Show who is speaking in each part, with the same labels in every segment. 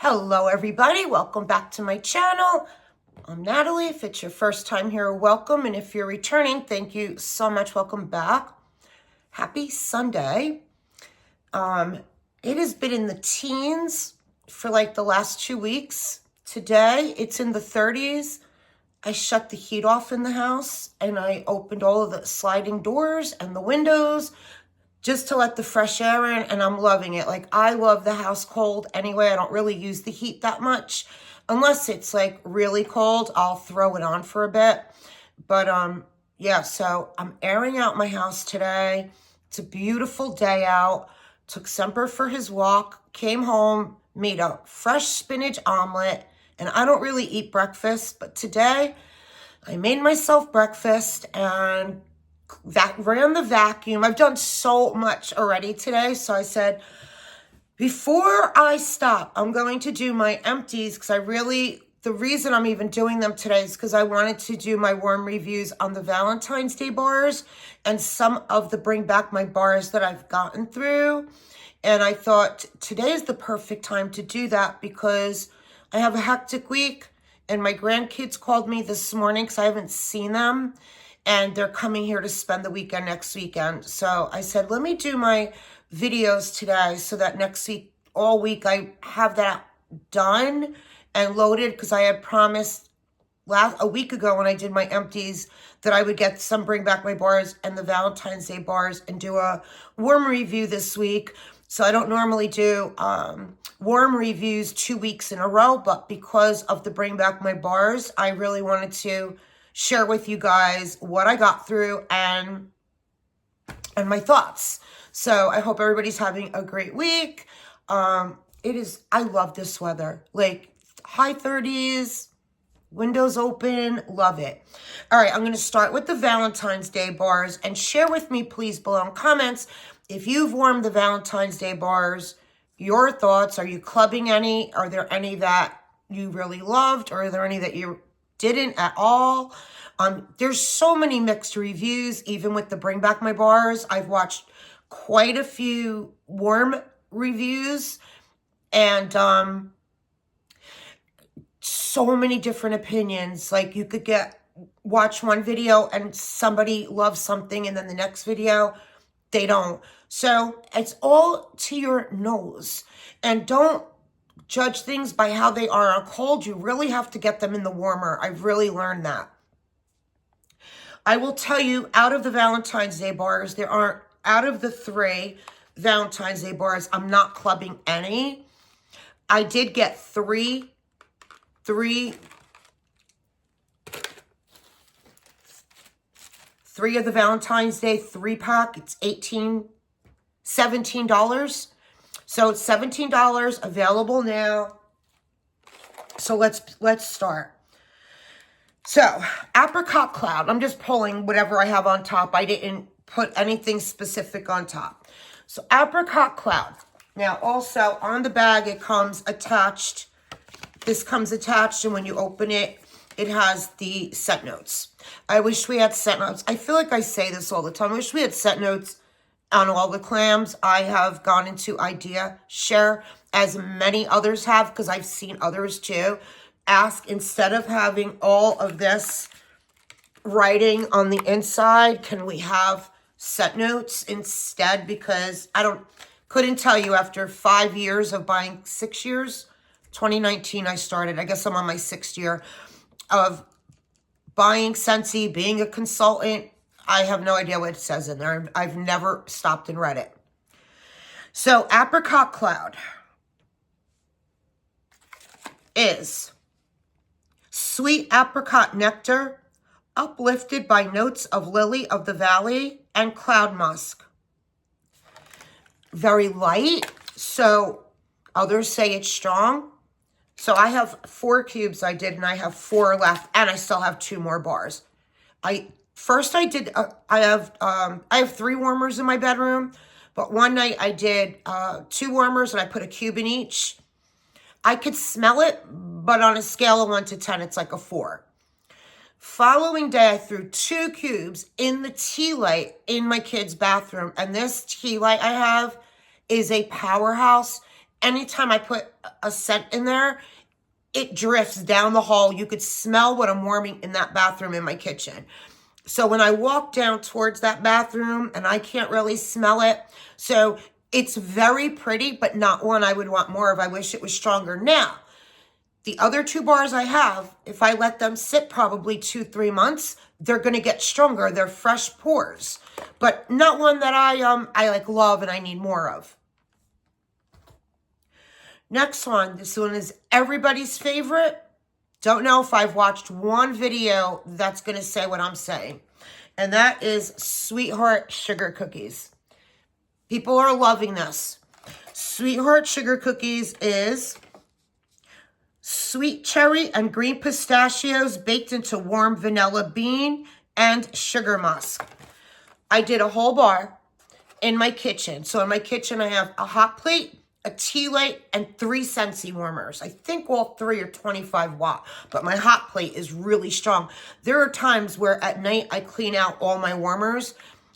Speaker 1: Hello everybody, welcome back to my channel. I'm Natalie. If it's your first time here, welcome, and if you're returning, thank you so much. Welcome back. Happy Sunday. It has been in the teens for like the last 2 weeks. Today it's in the 30s. I shut the heat off in the house and I opened all of the sliding doors and the windows just to let the fresh air in, and I'm loving it. Like, I love the house cold anyway. I don't really use the heat that much. Unless it's like really cold, I'll throw it on for a bit. But yeah, so I'm airing out my house today. It's a beautiful day out. Took Semper for his walk, came home, made a fresh spinach omelet, and I don't really eat breakfast, but today I made myself breakfast and ran the vacuum. I've done so much already today, so I said, before I stop, I'm going to do my empties, because the reason I'm even doing them today is because I wanted to do my warm reviews on the Valentine's Day bars and some of the bring back my bars that I've gotten through. And I thought today is the perfect time to do that because I have a hectic week, and my grandkids called me this morning because I haven't seen them. And they're coming here to spend the weekend next weekend. So I said, let me do my videos today so that next week, all week, I have that done and loaded, because I had promised a week ago when I did my empties that I would get some bring back my bars and the Valentine's Day bars and do a warm review this week. So I don't normally do warm reviews 2 weeks in a row, but because of the bring back my bars, I really wanted to share with you guys what I got through and my thoughts. So I hope everybody's having a great week. I love this weather, like high 30s, windows open, love it. All right, I'm going to start with the Valentine's Day bars, and share with me, please, below in comments, if you've warmed the Valentine's Day bars, your thoughts. Are you clubbing any? Are there any that you really loved, or are there any that you didn't at all? There's so many mixed reviews, even with the bring back my bars. I've watched quite a few warm reviews, and so many different opinions. Like, you could watch one video and somebody loves something, and then the next video they don't. So it's all to your nose, and don't judge things by how they are on cold. You really have to get them in the warmer. I've really learned that. I will tell you, out of the Valentine's Day bars, out of the 3 Valentine's Day bars, I'm not clubbing any. I did get three of the Valentine's Day 3-pack. It's $17. So it's $17 available now. So let's start. So, Apricot Cloud. I'm just pulling whatever I have on top. I didn't put anything specific on top. So, Apricot Cloud. Now, also, on the bag, it comes attached. This comes attached, and when you open it, it has the scent notes. I wish we had scent notes. I feel like I say this all the time. I wish we had scent notes on all the clams. I have gone into Idea Share, as many others have, because I've seen others too. Ask, instead of having all of this writing on the inside, can we have scent notes instead? Because couldn't tell you, after 5 years of buying, 6 years, 2019 I started. I guess I'm on my 6th year of buying Scentsy, being a consultant. I have no idea what it says in there. I've never stopped and read it. So, Apricot Cloud is sweet apricot nectar, uplifted by notes of lily of the valley and cloud musk. Very light, so others say it's strong. So I have 4 cubes I did, and I have 4 left, and I still have 2 more bars. I have 3 warmers in my bedroom, but one night I did 2 warmers, and I put a cube in each. I could smell it, but on a scale of 1 to 10, it's like a 4. Following day, I threw 2 cubes in the tea light in my kid's bathroom, and this tea light I have is a powerhouse. anytime I put a scent in there, it drifts down the hall. You could smell what I'm warming in that bathroom in my kitchen. So when I walk down towards that bathroom, and I can't really smell it. So it's very pretty, but not one I would want more of. I wish it was stronger. Now, the other 2 bars I have, if I let them sit probably 2-3 months, they're going to get stronger. They're fresh pours, but not one that I like love and I need more of. Next one, this one is everybody's favorite. Don't know if I've watched one video that's going to say what I'm saying. And that is Sweetheart Sugar Cookies. People are loving this. Sweetheart Sugar Cookies is sweet cherry and green pistachios baked into warm vanilla bean and sugar musk. I did a whole bar in my kitchen. So in my kitchen, I have a hot plate, a tea light, and 3 Scentsy warmers. I think all 3 are 25 watt, but my hot plate is really strong. There are times where at night I clean out all my warmers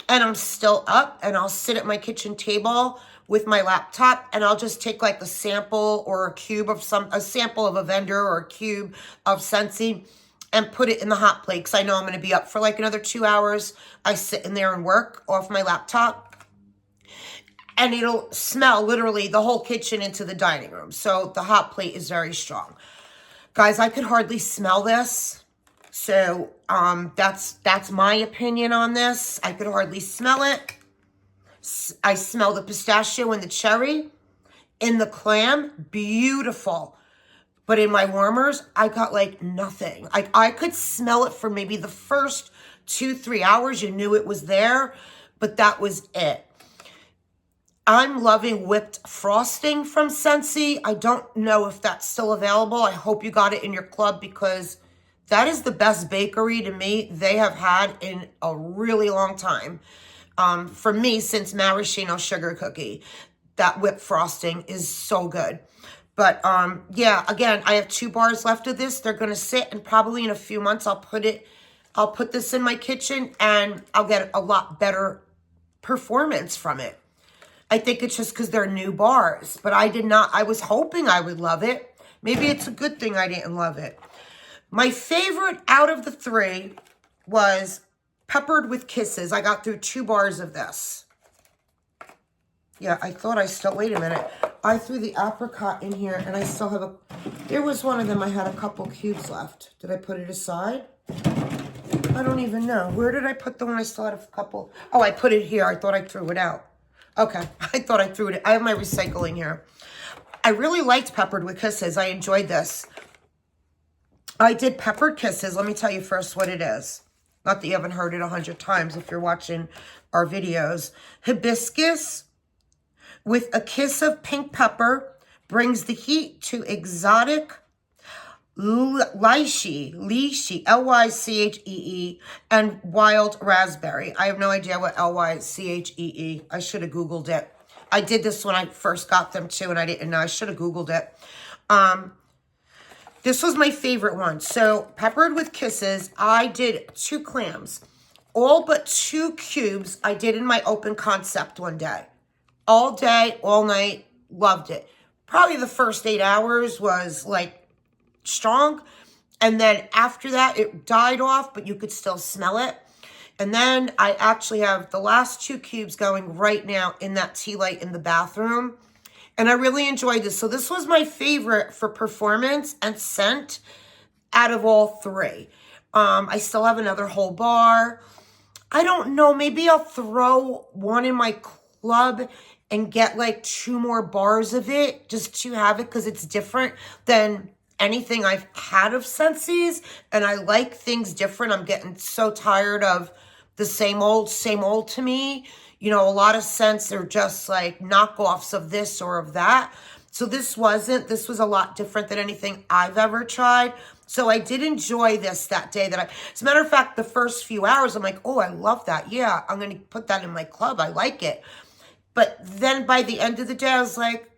Speaker 1: and I'm still up, and I'll sit at my kitchen table with my laptop and I'll just take like a sample or a cube of a sample of a vendor or a cube of Scentsy and put it in the hot plate because I know I'm going to be up for like another 2 hours. I sit in there and work off my laptop. And it'll smell literally the whole kitchen into the dining room. So the hot plate is very strong. Guys, I could hardly smell this. So that's my opinion on this. I could hardly smell it. I smell the pistachio and the cherry. In the clam, beautiful. But in my warmers, I got like nothing. I could smell it for maybe the first 2-3 hours. You knew it was there, but that was it. I'm loving whipped frosting from Scentsy. I don't know if that's still available. I hope you got it in your club because that is the best bakery to me they have had in a really long time. For me, since maraschino sugar cookie, that whipped frosting is so good. But yeah, again, I have 2 bars left of this. They're gonna sit, and probably in a few months I'll put this in my kitchen and I'll get a lot better performance from it. I think it's just because they're new bars, but I was hoping I would love it. Maybe it's a good thing I didn't love it. My favorite out of the 3 was Peppered with Kisses. I got through 2 bars of this. Yeah, I thought wait a minute. I threw the apricot in here and I still have there was one of them, I had a couple cubes left. Did I put it aside? I don't even know. Where did I put the one I still had a couple? Oh, I put it here. I thought I threw it out. Okay, I thought I threw it. I have my recycling here. I really liked Peppered with Kisses. I enjoyed this. I did Peppered Kisses. Let me tell you first what it is. Not that you haven't heard it 100 times if you're watching our videos. Hibiscus with a kiss of pink pepper brings the heat to exotic lychee, L-Y-C-H-E-E, and wild raspberry. I have no idea what L-Y-C-H-E-E. I should have Googled it. I did this when I first got them too, and I didn't know. I should have Googled it. This was my favorite one. So, Peppered with Kisses, I did 2 clams. All but 2 cubes I did in my open concept one day. All day, all night, loved it. Probably the first 8 hours was like strong, and then after that it died off, but you could still smell it. And then I actually have the last 2 cubes going right now in that tea light in the bathroom, and I really enjoyed this. So this was my favorite for performance and scent out of all 3. I still have another whole bar. I don't know, maybe I'll throw one in my club and get like 2 more bars of it just to have it, because it's different than anything I've had of Scentsy's, and I like things different. I'm getting so tired of the same old to me. You know, a lot of scents are just like knockoffs of this or of that. So this was a lot different than anything I've ever tried. So I did enjoy this that day. As a matter of fact, the first few hours, I'm like, oh, I love that. Yeah, I'm going to put that in my club. I like it. But then by the end of the day, I was like,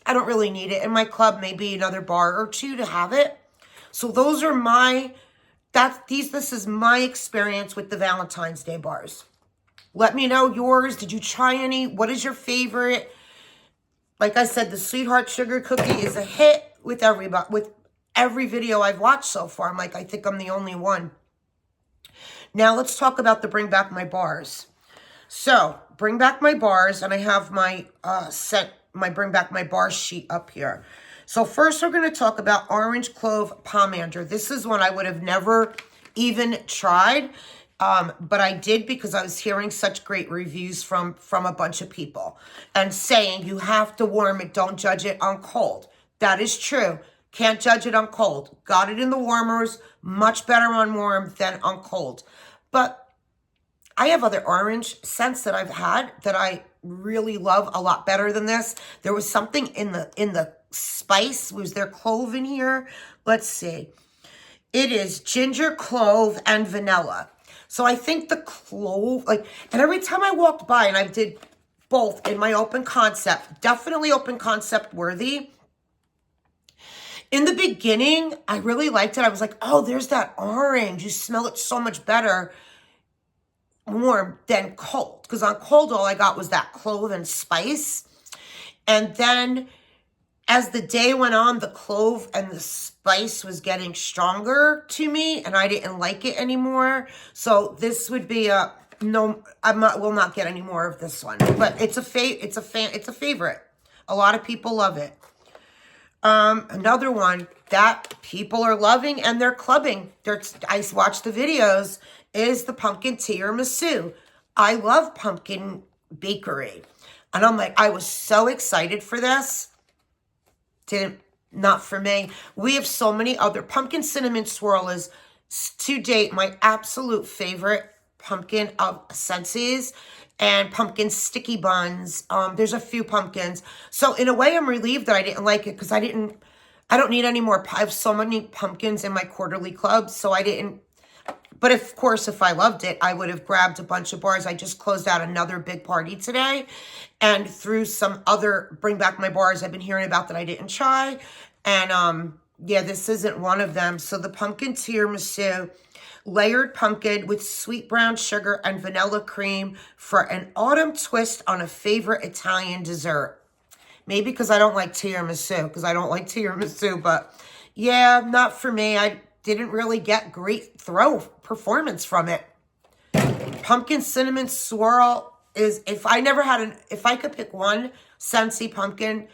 Speaker 1: I don't really need it in my club, maybe another bar or 2 to have it. So those are this is my experience with the Valentine's Day bars. Let me know yours. Did you try any? What is your favorite? Like I said, the Sweetheart Sugar Cookie is a hit with everybody, with every video I've watched so far. I'm like, I think I'm the only one. Now let's talk about the Bring Back My Bars. So, Bring Back My Bars, and I have my my Bring Back My Bars sheet up here. So first we're going to talk about Orange Clove Pomander. This is one I would have never even tried, but I did because I was hearing such great reviews from a bunch of people and saying you have to warm it, don't judge it on cold. That is true. Can't judge it on cold. Got it in the warmers, much better on warm than on cold. But I have other orange scents that I've had that I really love a lot better than this. There was something in the spice. Was there clove in here? Let's see. It is ginger, clove, and vanilla. So I think the clove, like, and every time I walked by, and I did both in my open concept, definitely open concept worthy. In the beginning, I really liked it. I was like, oh, there's that orange. You smell it so much better warm than cold. Because on cold, all I got was that clove and spice. And then as the day went on, the clove and the spice was getting stronger to me, and I didn't like it anymore. So this would be a no. Will not get any more of this one. But it's a favorite. A lot of people love it. Another one that people are loving and they're clubbing. I watched the videos. Is the pumpkin tiramisu. I love pumpkin bakery, and I'm like, I was so excited for this. Not for me. We have so many other pumpkin cinnamon swirl is to date my absolute favorite pumpkin of Scentsy's, and pumpkin sticky buns. There's a few pumpkins. So in a way, I'm relieved that I didn't like it because I don't need any more. I have so many pumpkins in my quarterly club, so I didn't. But of course, if I loved it, I would have grabbed a bunch of bars. I just closed out another big party today. And through some other Bring Back My Bars I've been hearing about that I didn't try. And yeah, this isn't one of them. So the pumpkin tiramisu, layered pumpkin with sweet brown sugar and vanilla cream for an autumn twist on a favorite Italian dessert. Maybe because I don't like tiramisu, but yeah, not for me. I didn't really get great performance from it. Pumpkin cinnamon swirl is, if I could pick one Scentsy pumpkin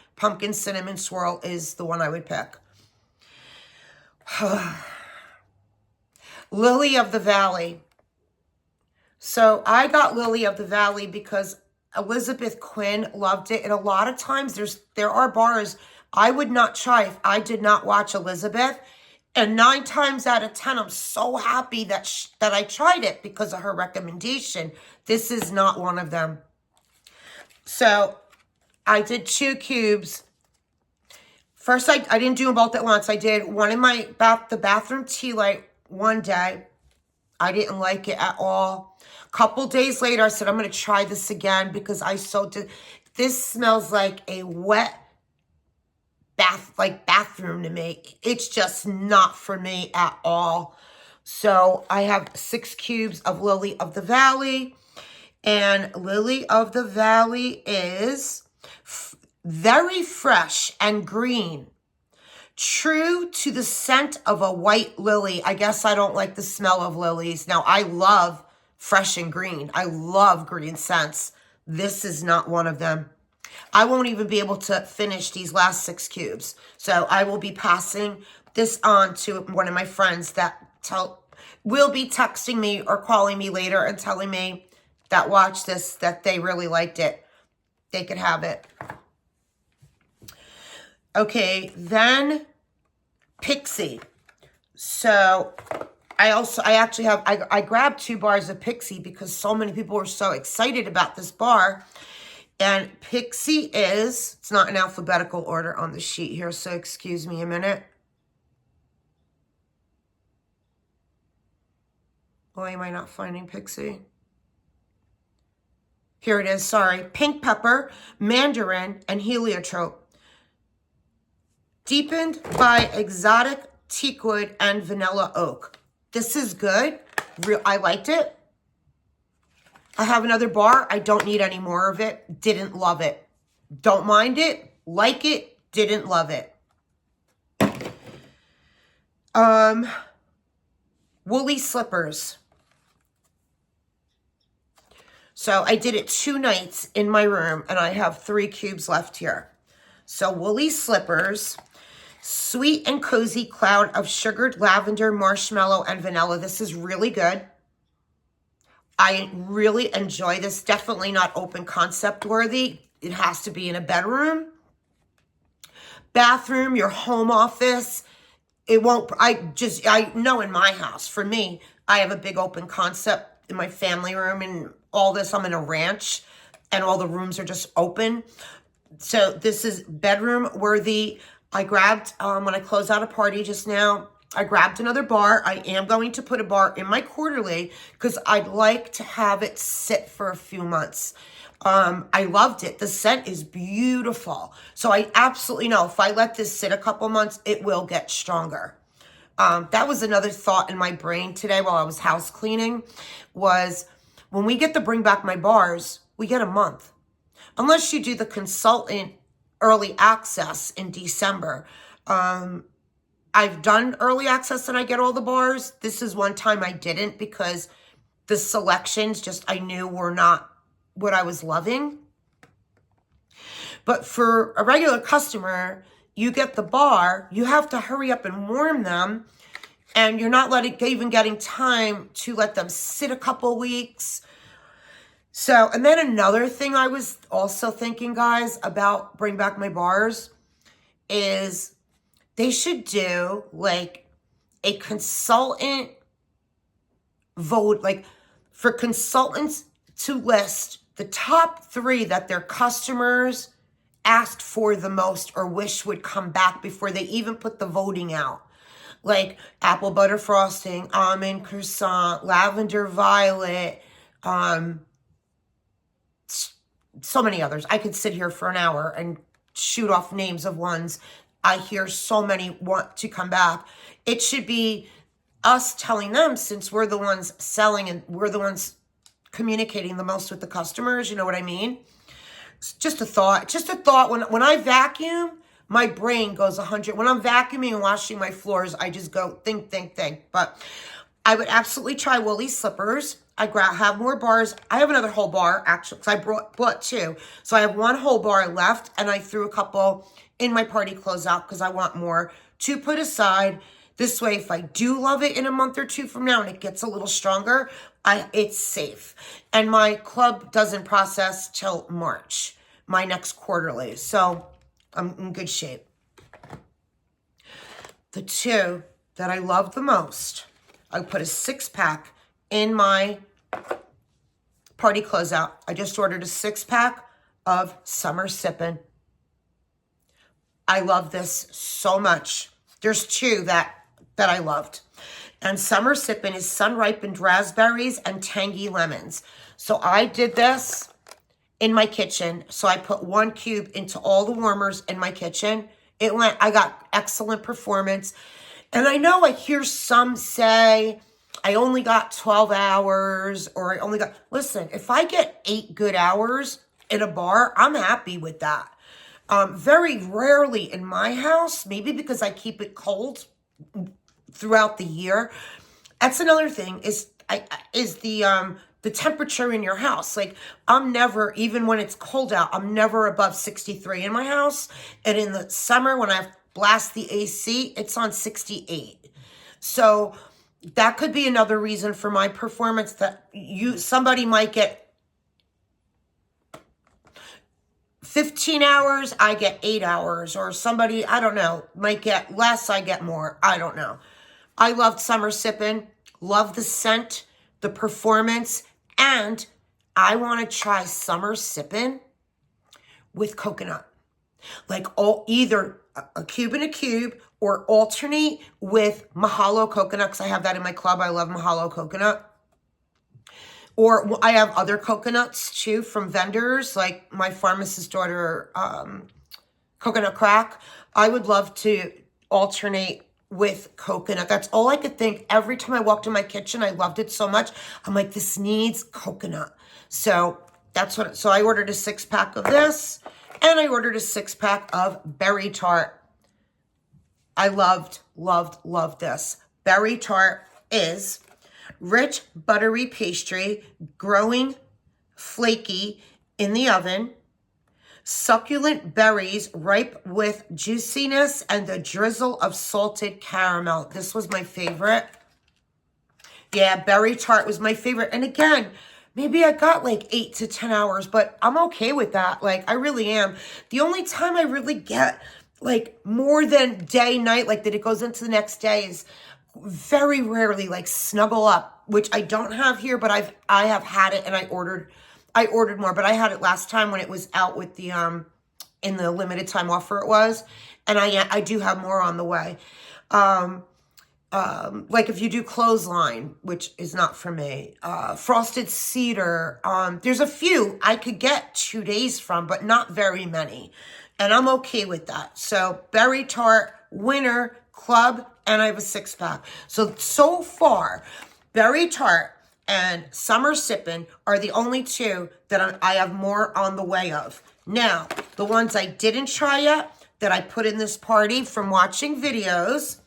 Speaker 1: cinnamon swirl is the one I would pick. Lily of the Valley. So I got Lily of the Valley because Elizabeth Quinn loved it. And a lot of times there are bars I would not try if I did not watch Elizabeth. And 9 times out of 10, I'm so happy that I tried it because of her recommendation. This is not one of them. So I did 2 cubes. First, I didn't do them both at once. I did one in the bathroom tea light one day. I didn't like it at all. A couple days later, I said, I'm going to try this again because this smells like a wet bathroom to me. It's just not for me at all. So I have 6 cubes of Lily of the Valley, and Lily of the Valley is very fresh and green, true to the scent of a white lily. I guess I don't like the smell of lilies. Now I love fresh and green. I love green scents. This is not one of them. I won't even be able to finish these last 6 cubes. So I will be passing this on to one of my friends that will be texting me or calling me later and telling me that watch this, that they really liked it. They could have it. Okay, then Pixie. So I grabbed 2 bars of Pixie because so many people were so excited about this bar. And Pixie it's not in alphabetical order on the sheet here, so excuse me a minute. Why am I not finding Pixie? Here it is, sorry. Pink pepper, mandarin, and heliotrope. Deepened by exotic teakwood and vanilla oak. This is good. I liked it. I have another bar. I don't need any more of it. Didn't love it. Don't mind it. Like it, didn't love it. Woolly slippers. So I did it 2 nights in my room, and I have 3 cubes left here. So woolly slippers, sweet and cozy cloud of sugared lavender, marshmallow, and vanilla. This is really good. I really enjoy this. Definitely not open concept worthy. It has to be in a bedroom, bathroom, your home office. It won't, I know in my house, for me, I have a big open concept in my family room and all this. I'm in a ranch and all the rooms are just open. So this is bedroom worthy. I grabbed, when I closed out a party just now, I grabbed another bar. I am going to put a bar in my quarterly because I'd like to have it sit for a few months. I loved it. The scent is beautiful. So I absolutely know if I let this sit a couple months, it will get stronger. That was another thought in my brain today while I was house cleaning, was when we get to bring back my bars, we get a month. Unless you do the consultant early access in December. I've done early access and I get all the bars. This is one time I didn't because the selections just I knew were not what I was loving. But for a regular customer, you get the bar, you have to hurry up and warm them, and you're not even getting time to let them sit a couple weeks. So, and then another thing I was also thinking, guys, about bring back my bars is they should do like a consultant vote, like for consultants to list the top 3 that their customers asked for the most or wish would come back before they even put the voting out. Like apple butter frosting, almond croissant, lavender violet, so many others. I could sit here for an hour and shoot off names of ones I hear so many want to come back. It should be us telling them, since we're the ones selling and we're the ones communicating the most with the customers, you know what I mean? It's just a thought. Just a thought. When I vacuum, my brain goes 100. When I'm vacuuming and washing my floors, I just go think. But I would absolutely try woolly slippers. I have more bars. I have another whole bar, actually, because I bought 2. So I have 1 whole bar left, and I threw a couple in my party closeout because I want more to put aside. This way, if I do love it in a month or 2 from now and it gets a little stronger, it's safe. And my club doesn't process till March, my next quarterly. So I'm in good shape. The 2 that I love the most, I put a 6-pack in my party closeout. I just ordered a 6-pack of Summer Sippin'. I love this so much. There's 2 that I loved. And Summer Sippin' is sun-ripened raspberries and tangy lemons. So I did this in my kitchen. So I put 1 cube into all the warmers in my kitchen. I got excellent performance. And I know I hear some say, I only got 12 hours, or I only got, listen, if I get 8 good hours in a bar, I'm happy with that. Very rarely in my house, maybe because I keep it cold throughout the year. That's another thing is the temperature in your house. Like I'm never, even when it's cold out, I'm never above 63 in my house. And in the summer when I blast the AC, it's on 68. So that could be another reason for my performance, that somebody might get 15 hours, I get 8 hours, or somebody, I don't know, might get less, I get more. I don't know. I loved Summer Sippin', love the scent, the performance, and I want to try Summer Sippin' with coconut. Like either a cube and a cube, or alternate with Mahalo coconut, because I have that in my club. I love Mahalo coconut. Or I have other coconuts too from vendors, like my pharmacist daughter, coconut crack. I would love to alternate with coconut. That's all I could think. Every time I walked in my kitchen, I loved it so much. I'm like, this needs coconut. So that's so I ordered a 6-pack of this. And I ordered a 6-pack of Berry Tart. I loved this. Berry Tart is rich, buttery pastry, growing flaky in the oven, succulent berries ripe with juiciness and a drizzle of salted caramel. This was my favorite. Yeah, Berry Tart was my favorite. And again, maybe I got like 8 to 10 hours, but I'm okay with that. Like, I really am. The only time I really get like more than day, night, like that it goes into the next day is very rarely like Snuggle Up, which I don't have here, but I have had it and I ordered more, but I had it last time when it was out with the, in the limited time offer it was. And I do have more on the way. Like if you do Clothesline, which is not for me, Frosted Cedar, there's a few I could get 2 days from, but not very many. And I'm okay with that. So Berry Tart, winner, club, and I have a 6-pack. So far, Berry Tart and Summer Sippin' are the only two that I have more on the way of. Now, the ones I didn't try yet that I put in this party from watching videos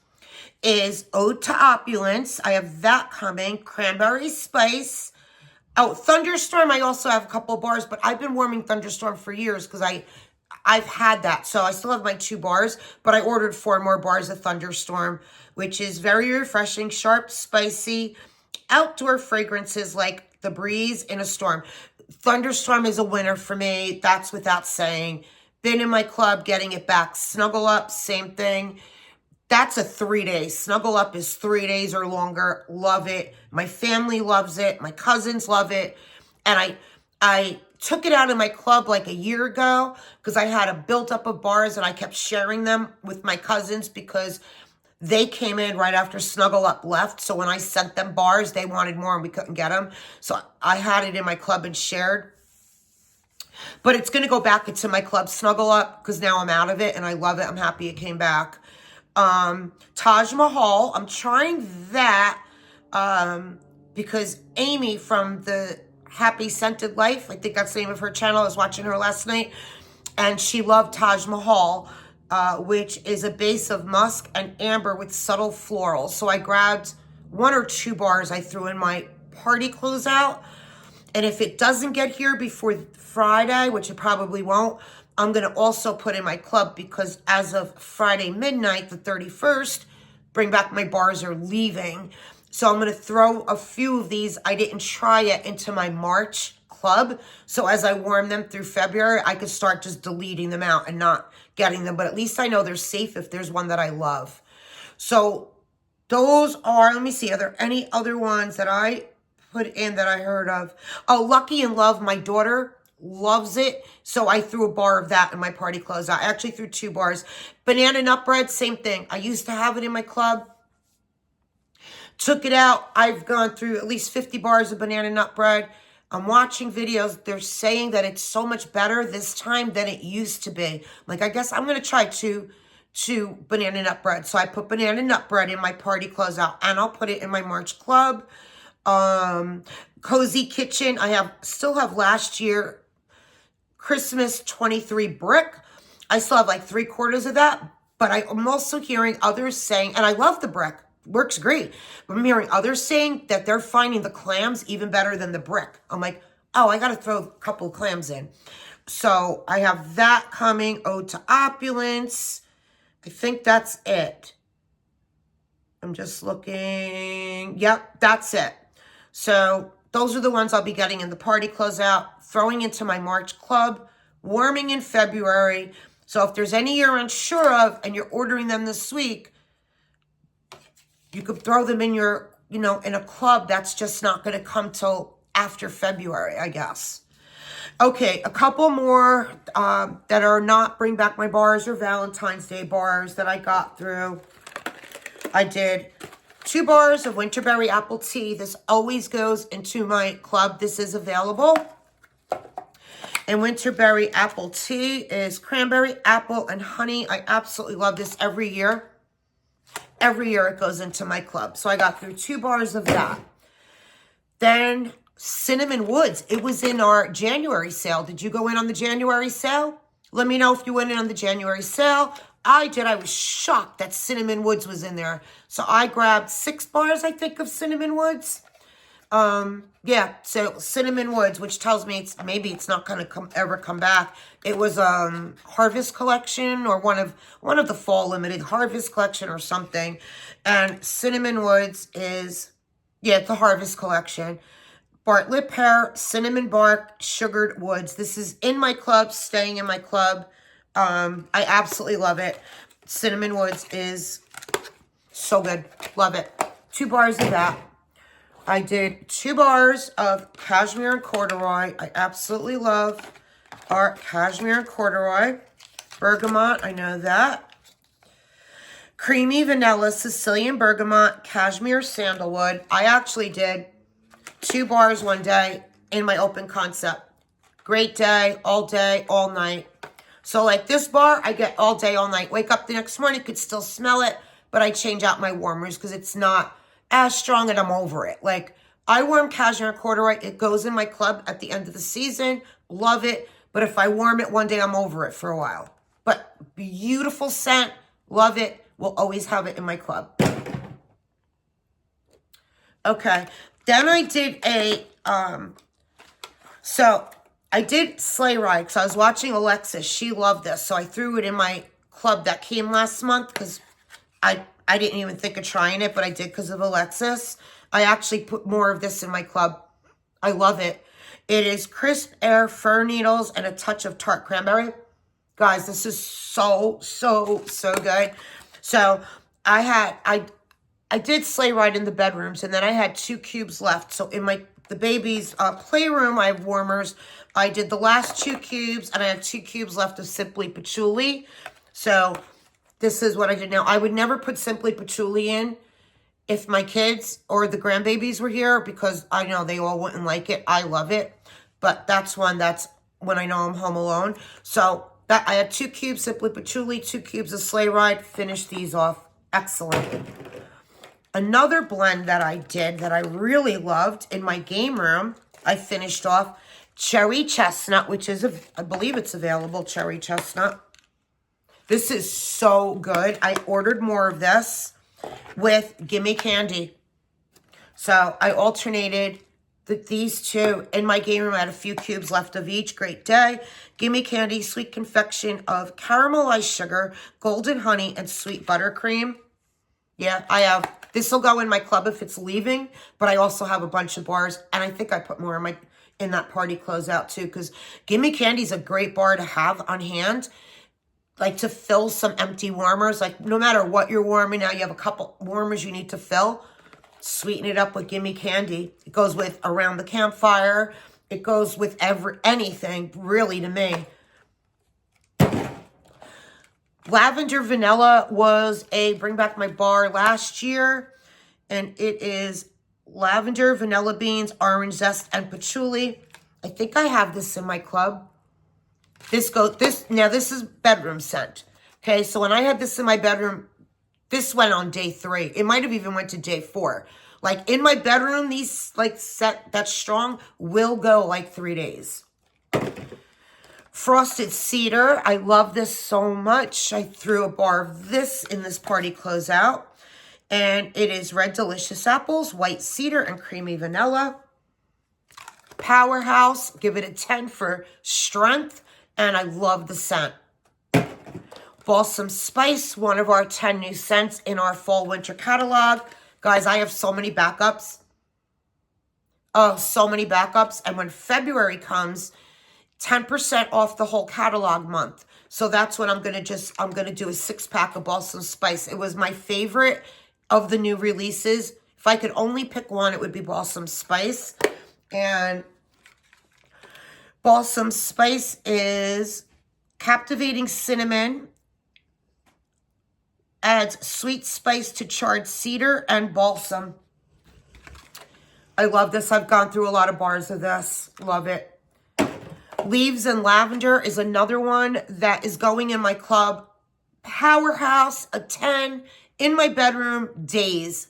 Speaker 1: is Ode to Opulence. I have that coming. Cranberry Spice. Oh, Thunderstorm. I also have a couple of bars, but I've been warming Thunderstorm for years because I've had that. So I still have my 2 bars, but I ordered 4 more bars of Thunderstorm, which is very refreshing, sharp, spicy, outdoor fragrances like the breeze in a storm. Thunderstorm is a winner for me. That's without saying. Been in my club, getting it back. Snuggle Up, same thing. That's a 3 days. Snuggle Up is 3 days or longer. Love it. My family loves it. My cousins love it. And I took it out of my club like a year ago because I had a built-up of bars and I kept sharing them with my cousins because they came in right after Snuggle Up left. So when I sent them bars, they wanted more and we couldn't get them. So I had it in my club and shared. But it's going to go back into my club Snuggle Up because now I'm out of it and I love it. I'm happy it came back. Taj Mahal. I'm trying that because Amy from the Happy Scented Life, I think that's the name of her channel. I was watching her last night and she loved Taj Mahal, which is a base of musk and amber with subtle florals. So I grabbed 1 or 2 bars I threw in my party closeout. And if it doesn't get here before Friday, which it probably won't, I'm going to also put in my club because as of Friday midnight, the 31st, Bring Back My Bars are leaving. So I'm going to throw a few of these I didn't try yet into my March club. So as I warm them through February, I could start just deleting them out and not getting them. But at least I know they're safe if there's one that I love. So those are, let me see, are there any other ones that I put in that I heard of? Oh, Lucky in Love, my daughter loves it. So I threw a bar of that in my party closeout. I actually threw 2 bars. Banana Nut Bread, same thing. I used to have it in my club. Took it out. I've gone through at least 50 bars of Banana Nut Bread. I'm watching videos. They're saying that it's so much better this time than it used to be. Like, I guess I'm going to try two Banana Nut Bread. So I put Banana Nut Bread in my party closeout and I'll put it in my March club. Cozy Kitchen. I still have last year Christmas 23 brick. I still have like 3/4 of that. But I'm also hearing others saying, and I love the brick. Works great. But I'm hearing others saying that they're finding the clams even better than the brick. I'm like, oh, I got to throw a couple of clams in. So I have that coming. Ode to Opulence. I think that's it. I'm just looking. Yep, that's it. So those are the ones I'll be getting in the party closeout, throwing into my March club, warming in February. So if there's any you're unsure of and you're ordering them this week, you could throw them in your, in a club that's just not going to come till after February, I guess. Okay, a couple more that are not Bring Back My Bars or Valentine's Day bars that I got through. I did 2 bars of Winterberry Apple Tea. This always goes into my club. This is available. And Winterberry Apple Tea is cranberry, apple, and honey. I absolutely love this every year. Every year it goes into my club. So I got through 2 bars of that. Then Cinnamon Woods. It was in our January sale. Did you go in on the January sale? Let me know if you went in on the January sale. I did. I was shocked that Cinnamon Woods was in there. So I grabbed 6 bars, I think, of Cinnamon Woods. Yeah, so Cinnamon Woods, which tells me maybe it's not going to ever come back. It was Harvest Collection, or one of the fall limited Harvest Collection or something. And Cinnamon Woods is, yeah, it's the Harvest Collection. Bartlett pear, cinnamon bark, sugared woods. This is in my club, staying in my club. I absolutely love it. Cinnamon Woods is so good. Love it. 2 bars of that. I did 2 bars of cashmere and corduroy. I absolutely love our cashmere and corduroy. Bergamot, I know that. Creamy vanilla, Sicilian bergamot, cashmere sandalwood. I actually did 2 bars one day in my open concept. Great day, all night. So like this bar, I get all day, all night. Wake up the next morning, could still smell it, but I change out my warmers because it's not as strong and I'm over it. Like, I warm cashmere and corduroy. It goes in my club at the end of the season. Love it. But if I warm it one day, I'm over it for a while. But beautiful scent. Love it. Will always have it in my club. Okay. Then I did a, so I did Sleigh Ride because I was watching Alexis. She loved this. So I threw it in my club that came last month because I didn't even think of trying it, but I did because of Alexis. I actually put more of this in my club. I love it. It is crisp air, fir needles, and a touch of tart cranberry. Guys, this is so, so, so good. So I did Sleigh Ride in the bedrooms, and then I had 2 cubes left. So in the baby's playroom, I have warmers. I did the last 2 cubes, and I had 2 cubes left of Simply Patchouli. So this is what I did now. I would never put Simply Patchouli in if my kids or the grandbabies were here because I know they all wouldn't like it. I love it. But that's when I know I'm home alone. So I had 2 cubes Simply Patchouli, 2 cubes of Sleigh Ride. Finished these off. Excellent. Another blend that I did that I really loved in my game room, I finished off Cherry Chestnut, which is, I believe it's available, Cherry Chestnut. This is so good. I ordered more of this with Gimme Candy. So I alternated these 2 in my game room. I had a few cubes left of each. Great day. Gimme Candy, sweet confection of caramelized sugar, golden honey, and sweet buttercream. Yeah, I have. This will go in my club if it's leaving, but I also have a bunch of bars, and I think I put more in that party closeout too, because Gimme Candy is a great bar to have on hand. Like to fill some empty warmers. Like no matter what you're warming now, you have a couple warmers you need to fill. Sweeten it up with Gimme Candy. It goes with Around the Campfire. It goes with anything, really, to me. Lavender Vanilla was a Bring Back My Bar last year. And it is lavender, vanilla beans, orange zest, and patchouli. I think I have this in my club. Now this is bedroom scent. Okay, so when I had this in my bedroom, this went on day 3. It might have even went to day 4. Like in my bedroom, these like scent that strong will go like 3 days. Frosted Cedar. I love this so much. I threw a bar of this in this party closeout. And it is Red Delicious Apples, White Cedar, and Creamy Vanilla. Powerhouse. Give it a 10 for strength. And I love the scent. Balsam Spice, one of our 10 new scents in our fall winter catalog. Guys, I have so many backups. Oh, so many backups. And when February comes, 10% off the whole catalog month. So that's what I'm going to do a 6-pack of Balsam Spice. It was my favorite of the new releases. If I could only pick one, it would be Balsam Spice. And Balsam Spice is captivating cinnamon, adds sweet spice to charred cedar and balsam. I love this. I've gone through a lot of bars of this. Love it. Leaves and Lavender is another one that is going in my club. Powerhouse, a 10. In my bedroom, days.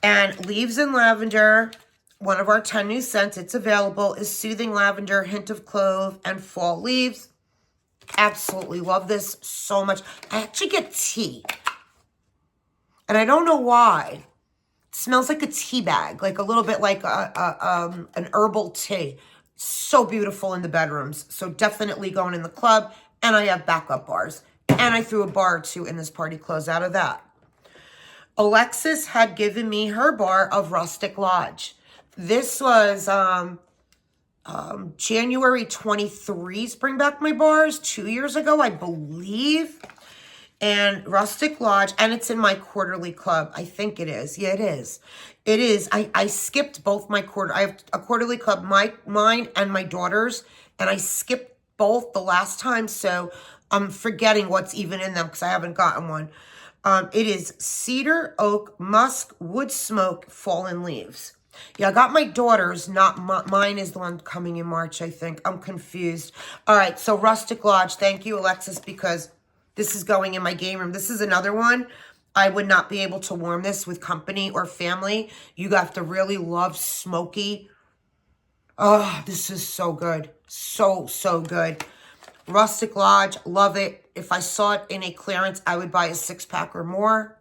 Speaker 1: And Leaves and Lavender, one of our 10 new scents, it's available, is Soothing Lavender, Hint of Clove, and Fall Leaves. Absolutely love this so much. I actually get tea. And I don't know why. It smells like a tea bag, like a little bit like an herbal tea. So beautiful in the bedrooms. So definitely going in the club. And I have backup bars. And I threw a bar or two in this party clothes out of that. Alexis had given me her bar of Rustic Lodge. This was January 23's Bring Back My Bars, 2 years ago, I believe. And Rustic Lodge, and it's in my quarterly club. I think it is. Yeah, it is. It is. I skipped both my quarter. I have a quarterly club, mine and my daughter's, and I skipped both the last time, so I'm forgetting what's even in them because I haven't gotten one. It is Cedar, Oak, Musk, Wood Smoke, Fallen Leaves. Yeah, I got my daughter's, not mine is the one coming in March, I think. I'm confused. All right, so Rustic Lodge. Thank you, Alexis, because this is going in my game room. This is another one. I would not be able to warm this with company or family. You have to really love smoky. Oh, this is so good. So, so good. Rustic Lodge, love it. If I saw it in a clearance, I would buy a 6-pack or more.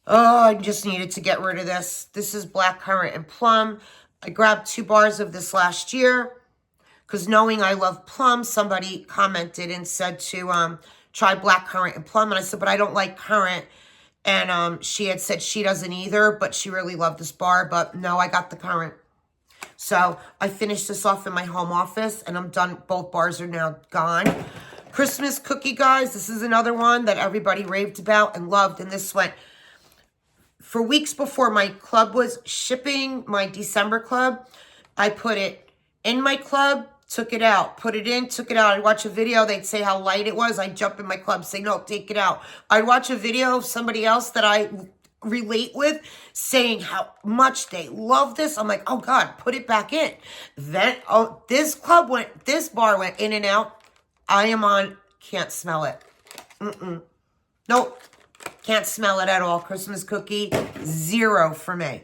Speaker 1: Oh, I just needed to get rid of this. This is blackcurrant and plum. I grabbed 2 bars of this last year because knowing I love plum, somebody commented and said to try blackcurrant and plum. And I said, but I don't like currant. And she had said she doesn't either, but she really loved this bar. But no, I got the currant. So I finished this off in my home office and I'm done. Both bars are now gone. Christmas cookie, guys. This is another one that everybody raved about and loved. And this went for weeks before my club was shipping, my December club. I put it in my club, took it out, put it in, took it out. I'd watch a video. They'd say how light it was. I'd jump in my club, say, no, take it out. I'd watch a video of somebody else that I relate with saying how much they love this. I'm like, oh God, put it back in. Then, oh, this bar went in and out. I am on, can't smell it. Nope. Can't smell it at all. Christmas cookie, 0 for me.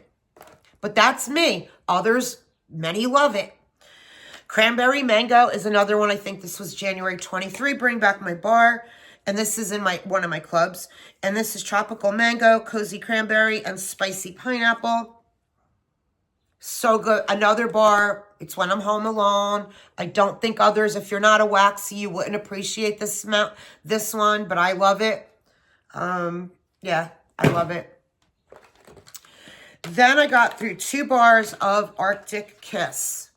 Speaker 1: But that's me. Others, many love it. Cranberry Mango is another one. I think this was January 23. Bring Back My Bar. And this is in one of my clubs. And this is Tropical Mango, Cozy Cranberry, and Spicy Pineapple. So good. Another bar. It's when I'm home alone. I don't think others, if you're not a waxy, you wouldn't appreciate this one, but I love it. Yeah, I love it. Then I got through 2 bars of Arctic Kiss.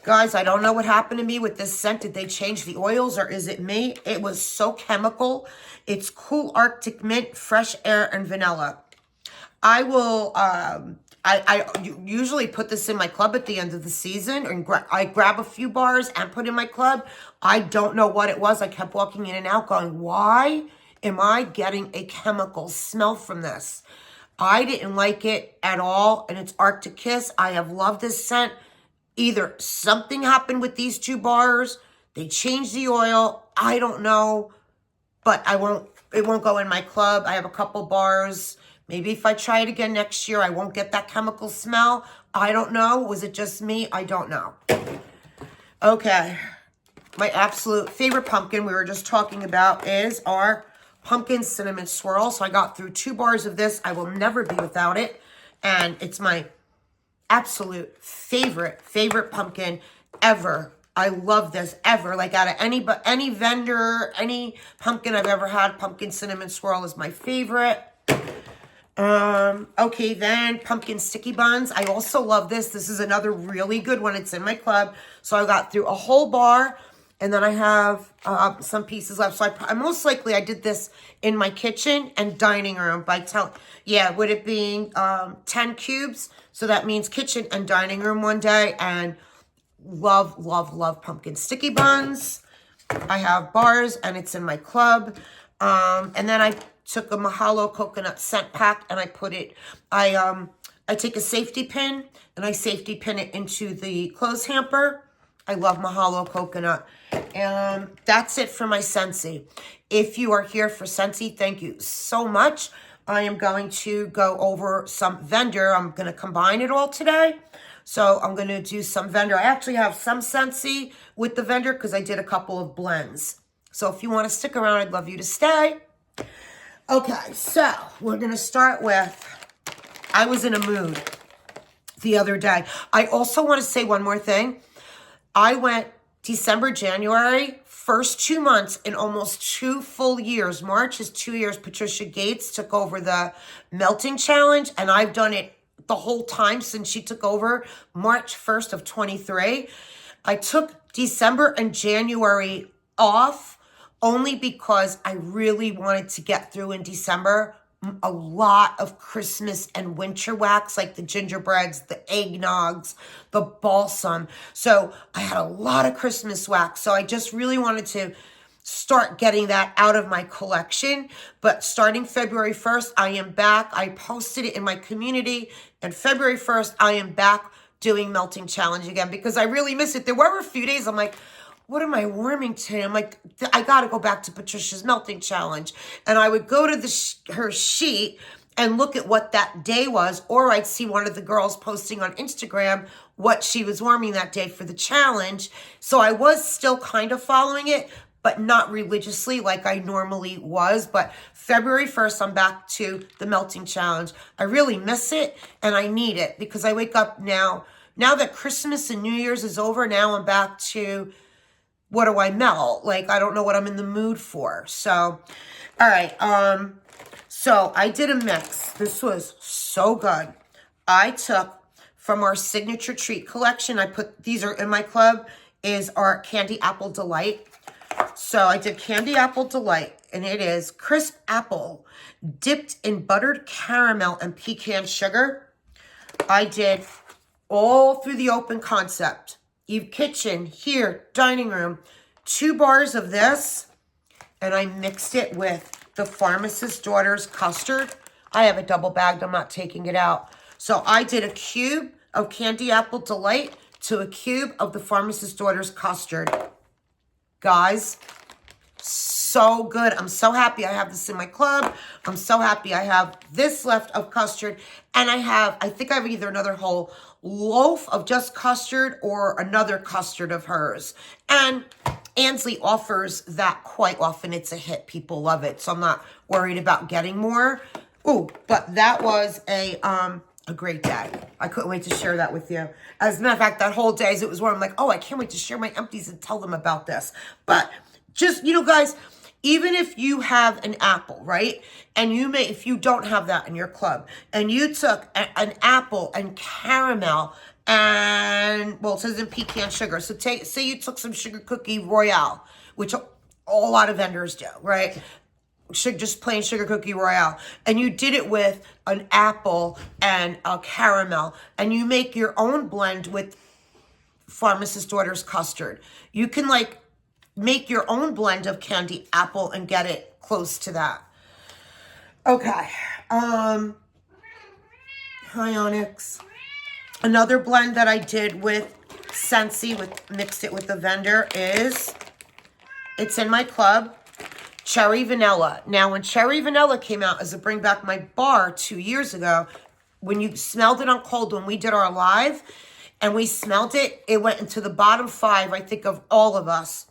Speaker 1: Guys, I don't know what happened to me with this scent. Did they change the oils or is it me? It was so chemical. It's Cool Arctic Mint, Fresh Air, and Vanilla. I will, I usually put this in my club at the end of the season. And I grab a few bars and put in my club. I don't know what it was. I kept walking in and out going, why am I getting a chemical smell from this? I didn't like it at all. And it's Arctic Kiss. I have loved this scent. Either something happened with these 2 bars, they changed the oil, I don't know, but it won't go in my club. I have a couple bars. Maybe if I try it again next year, I won't get that chemical smell. I don't know. Was it just me? I don't know. Okay. My absolute favorite pumpkin we were just talking about is our pumpkin cinnamon swirl. So I got through 2 bars of this. I will never be without it. And it's my absolute favorite pumpkin ever. I love this ever. Like out of any vendor, any pumpkin I've ever had, pumpkin cinnamon swirl is my favorite. Okay, then pumpkin sticky buns. I also love this. This is another really good one. It's in my club. So I got through a whole bar and then I have some pieces left. So I most likely I did this in my kitchen and dining room with it being 10 cubes. So that means kitchen and dining room one day. And love pumpkin sticky buns. I have bars and it's in my club. And then I took a Mahalo coconut scent pack and I put it, I take a safety pin and I safety pin it into the clothes hamper. I love Mahalo coconut. And that's it for my Scentsy. If you are here for Scentsy, thank you so much. I am going to go over some vendor. I'm going to combine it all today. So I'm going to do some vendor. I actually have some Scentsy with the vendor because I did a couple of blends. So if you want to stick around, I'd love you to stay. Okay, so we're going to start with, I was in a mood the other day. I also want to say one more thing. I went December, January, first 2 months in almost 2 full years. March is 2 years. Patricia Gates took over the melting challenge, and I've done it the whole time since she took over, March 1st of 23. I took December and January off only because I really wanted to get through in December a lot of Christmas and winter wax, like the gingerbreads, the eggnogs, the balsam. So I had a lot of Christmas wax. So I just really wanted to start getting that out of my collection. But starting February 1st, I am back. I posted it in my community. And February 1st, I am back doing Melting Challenge again because I really miss it. There were a few days I'm like, what am I warming today? I'm like, I got to go back to Patricia's Melting Challenge. And I would go to her sheet and look at what that day was, or I'd see one of the girls posting on Instagram what she was warming that day for the challenge. So I was still kind of following it, but not religiously like I normally was. But February 1st, I'm back to the Melting Challenge. I really miss it, and I need it because I wake up now that Christmas and New Year's is over, now I'm back to, what do I melt? Like, I don't know what I'm in the mood for. So, all right. So I did a mix. This was so good. I took from our signature treat collection. I put, these are in my club, is our Candy Apple Delight. So I did Candy Apple Delight, and it is crisp apple dipped in buttered caramel and pecan sugar. I did all through the open concept. Eve kitchen, here, dining room, 2 bars of this, and I mixed it with the Pharmacist's Daughter's custard. I have it double bagged, I'm not taking it out. So I did a cube of Candy Apple Delight to a cube of the Pharmacist's Daughter's custard. Guys, so good. I'm so happy I have this in my club. I'm so happy I have this left of custard. And I think I have either another whole loaf of just custard or another custard of hers. And Ansley offers that quite often. It's a hit. People love it. So I'm not worried about getting more. Ooh, but that was a great day. I couldn't wait to share that with you. As a matter of fact, that whole day as it was warm, I'm like, oh, I can't wait to share my empties and tell them about this. But just, guys, even if you have an apple, right? And if you don't have that in your club, and you took an apple and caramel and, well, it says in pecan sugar. So say you took some sugar cookie royale, which a lot of vendors do, right? Just plain sugar cookie royale. And you did it with an apple and a caramel. And you make your own blend with Pharmacist's Daughter's custard. You can, make your own blend of candy apple and get it close to that. Okay. Hi, Onyx. Another blend that I did with Scentsy, mixed it with the vendor, it's in my club, Cherry Vanilla. Now, when Cherry Vanilla came out as a Bring Back My Bar 2 years ago, when you smelled it on cold, when we did our live, and we smelled it, it went into the bottom 5, I think, of all of us.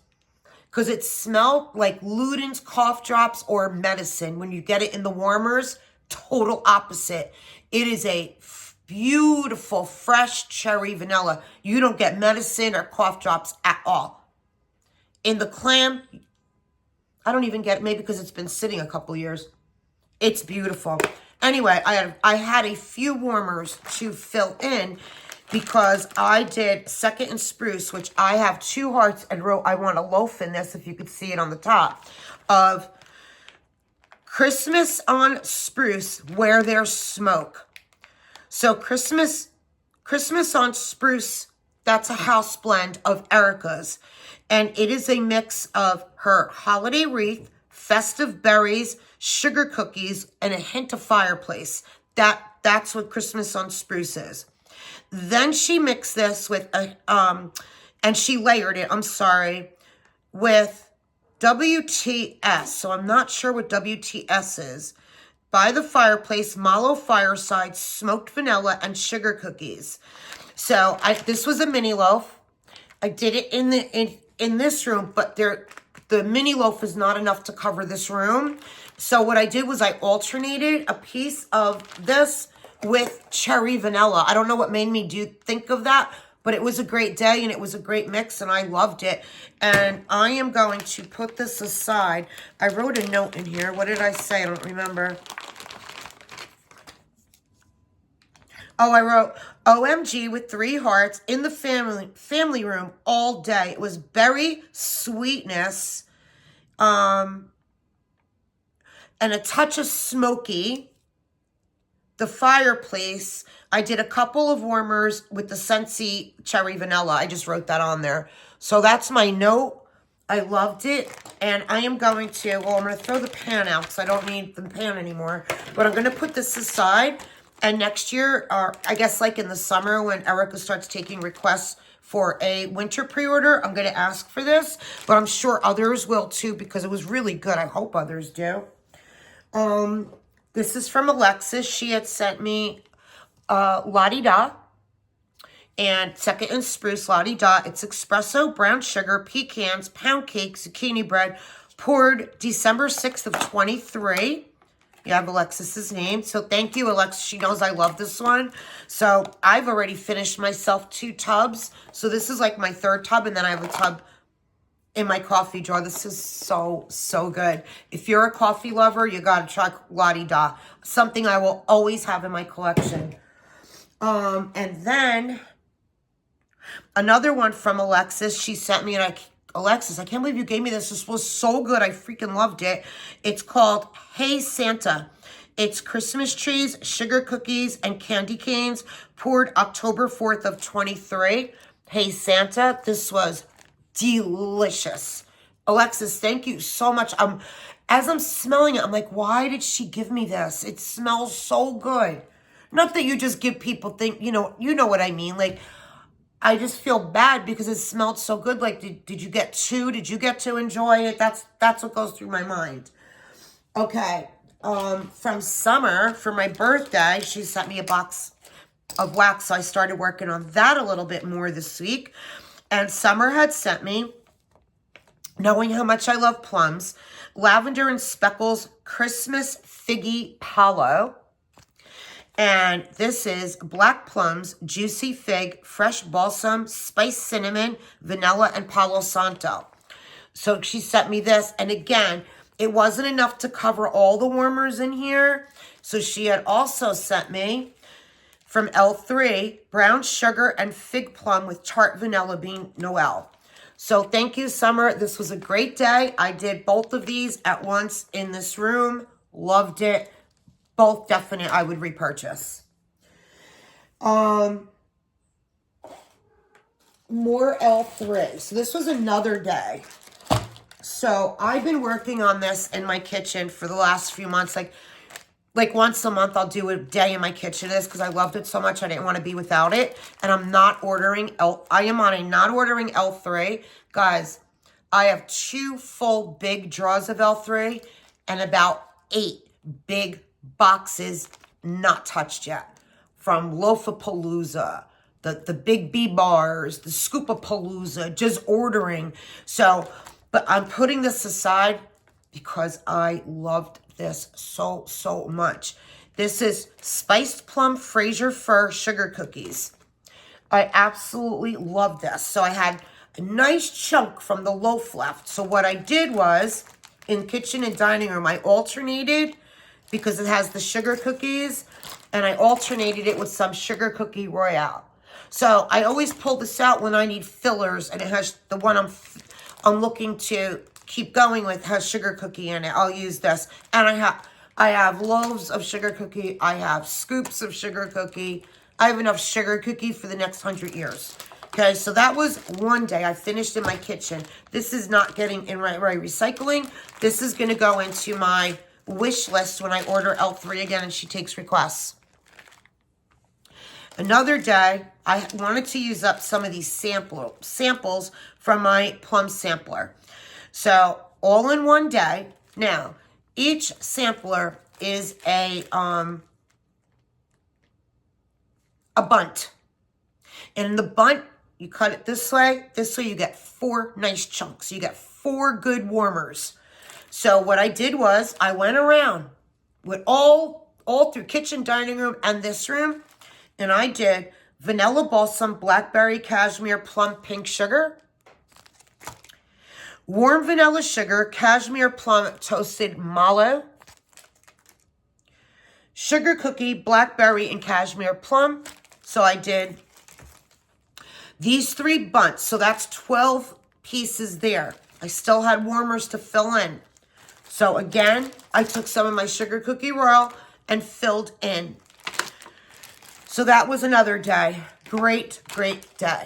Speaker 1: Because it smelled like Luden's cough drops or medicine. When you get it in the warmers, total opposite. It is a beautiful, fresh cherry vanilla. You don't get medicine or cough drops at all. In the clam, I don't even get it, maybe because it's been sitting a couple years. It's beautiful. Anyway, I had a few warmers to fill in, because I did Second and Spruce, which I have 2 hearts and wrote, I want a loaf in this, if you could see it on the top, of Christmas on Spruce, Where There's Smoke. So Christmas on Spruce, that's a house blend of Erica's. And it is a mix of her holiday wreath, festive berries, sugar cookies, and a hint of fireplace. That's what Christmas on Spruce is. Then she mixed this with and she layered it, with WTS. So I'm not sure what WTS is. By the Fireplace, Mallow Fireside, Smoked Vanilla, and Sugar Cookies. So this was a mini loaf. I did it in this room, but the mini loaf is not enough to cover this room. So what I did was I alternated a piece of this with cherry vanilla. I don't know what made me think of that, but it was a great day and it was a great mix and I loved it. And I am going to put this aside. I wrote a note in here. What did I say? I don't remember. Oh, I wrote OMG with 3 hearts in the family room all day. It was berry sweetness, and a touch of smoky. The fireplace, I did a couple of warmers with the Scentsy cherry vanilla. I just wrote that on there. So that's my note. I loved it. And I am going to, well, I'm going to throw the pan out because I don't need the pan anymore. But I'm going to put this aside. And next year, or I guess like in the summer when Erica starts taking requests for a winter pre-order, I'm going to ask for this. But I'm sure others will too because it was really good. I hope others do. This is from Alexis. She had sent me La Di Da and Second and Spruce La Di Da. It's espresso, brown sugar, pecans, pound cake, zucchini bread, poured December 6th of 23. You have Alexis's name. So thank you, Alexis. She knows I love this one. So I've already finished myself 2 tubs. So this is like my 3rd tub, and then I have a tub in my coffee jar. This is so, so good. If you're a coffee lover, you got to try La Di Da. Something I will always have in my collection. And then another one from Alexis. She sent me, and Alexis, I can't believe you gave me this. This was so good. I freaking loved it. It's called Hey Santa. It's Christmas trees, sugar cookies, and candy canes. Poured October 4th of 23. Hey Santa. This was delicious. Alexis, thank you so much. As I'm smelling it, I'm like, why did she give me this? It smells so good. Not that you just give people you know what I mean. Like, I just feel bad because it smelled so good. Like, did you get 2? Did you get to enjoy it? That's what goes through my mind. Okay. From Summer, for my birthday, she sent me a box of wax. So I started working on that a little bit more this week. And Summer had sent me, knowing how much I love plums, Lavender and Speckles Christmas Figgy Palo. And this is black plums, juicy fig, fresh balsam, spiced cinnamon, vanilla, and Palo Santo. So she sent me this. And again, it wasn't enough to cover all the warmers in here. So she had also sent me from L3, brown sugar and fig plum with tart vanilla bean Noel. So thank you, Summer. This was a great day. I did both of these at once in this room. Loved it. Both definite I would repurchase. More L3. So this was another day. So I've been working on this in my kitchen for the last few months. Like once a month, I'll do a day in my kitchen because I loved it so much. I didn't want to be without it. And I'm not ordering I am on a not ordering L3. Guys, I have 2 full big drawers of L3 and about 8 big boxes not touched yet. From Loafapalooza, the Big B bars, the Scoopapalooza, just ordering. So, but I'm putting this aside because I loved this so, so much. This is Spiced Plum Fraser Fir Sugar Cookies. I absolutely love this. So I had a nice chunk from the loaf left. So what I did was, in kitchen and dining room, I alternated because it has the sugar cookies, and I alternated it with some Sugar Cookie Royale. So I always pull this out when I need fillers, and it has the one I'm looking to keep going with has sugar cookie in it. I'll use this. And I have loaves of sugar cookie. I have scoops of sugar cookie. I have enough sugar cookie for the next 100 years. Okay, so that was one day I finished in my kitchen. This is not getting in right recycling. This is going to go into my wish list when I order L3 again and she takes requests. Another day, I wanted to use up some of these samples from my plum sampler. So, all in one day. Now, each sampler is a bunt. And in the bundt, you cut it this way, you get 4 nice chunks. You get 4 good warmers. So what I did was I went around with all through kitchen, dining room, and this room, and I did vanilla balsam, blackberry, cashmere, plum, pink sugar, warm vanilla sugar, cashmere, plum, toasted mallow, sugar cookie, blackberry, and cashmere plum. So I did these 3 bunts. So that's 12 pieces there. I still had warmers to fill in. So again, I took some of my sugar cookie royal and filled in. So that was another day. Great, great day.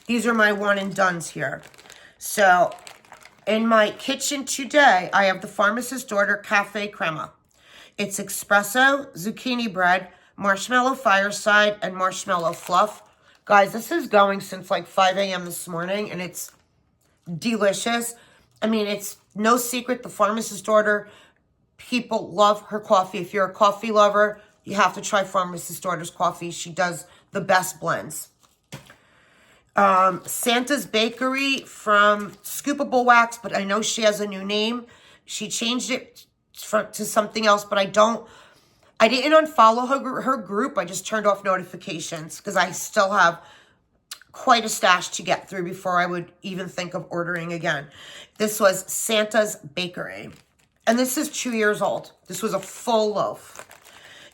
Speaker 1: These are my one and dones here. So in my kitchen today, I have the Pharmacist's Daughter Cafe Crema. It's espresso, zucchini bread, marshmallow fireside, and marshmallow fluff. Guys, this is going since like 5 a.m. this morning, and it's delicious. I mean, it's no secret, the Pharmacist's Daughter, people love her coffee. If you're a coffee lover, you have to try Pharmacist's Daughter's coffee. She does the best blends. Santa's Bakery from Scoopable Wax, but I know she has a new name. She changed it to something else, but I didn't unfollow her group. I just turned off notifications because I still have quite a stash to get through before I would even think of ordering again. This was Santa's Bakery. And this is 2 years old. This was a full loaf.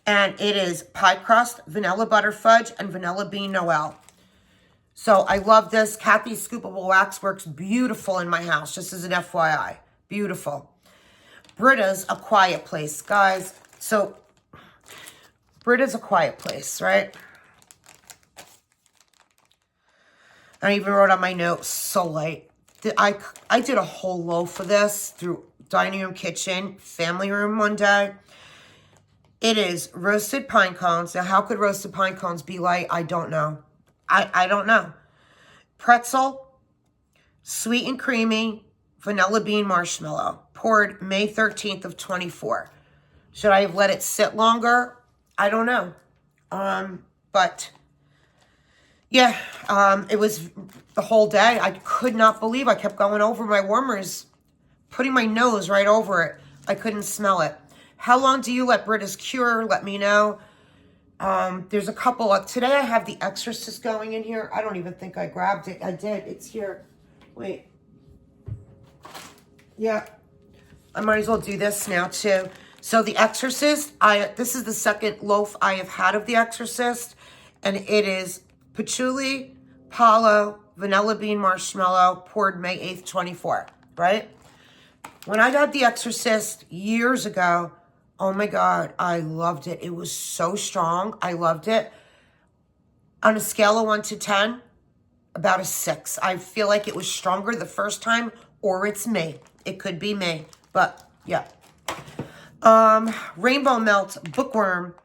Speaker 1: And it is pie crust, vanilla butter fudge, and vanilla bean Noel. So I love this. Kathy's Scoopable Wax works beautiful in my house, just as an FYI. Beautiful. Britta's A Quiet Place, guys. So Britta's A Quiet Place, right? I even wrote on my notes, so light. I did a whole loaf of this through dining room, kitchen, family room one day. It is roasted pine cones. Now, how could roasted pine cones be light? I don't know. I don't know. Pretzel, sweet and creamy, vanilla bean marshmallow. Poured May 13th of 24. Should I have let it sit longer? I don't know. But yeah, it was the whole day. I could not believe I kept going over my warmers, putting my nose right over it. I couldn't smell it. How long do you let Britta's cure? Let me know. There's a couple. Today I have the Exorcist going in here. I don't even think I grabbed it. I did. It's here. Wait. Yeah. I might as well do this now too. So the Exorcist, this is the second loaf I have had of the Exorcist. And it is patchouli, palo, vanilla bean marshmallow, poured May 8th, 24. Right? When I got the Exorcist years ago, oh my God, I loved it. It was so strong. I loved it. On a scale of 1 to 10, about a 6. I feel like it was stronger the first time, or it's me. It could be me, but yeah. Rainbow Melt, Bookworm,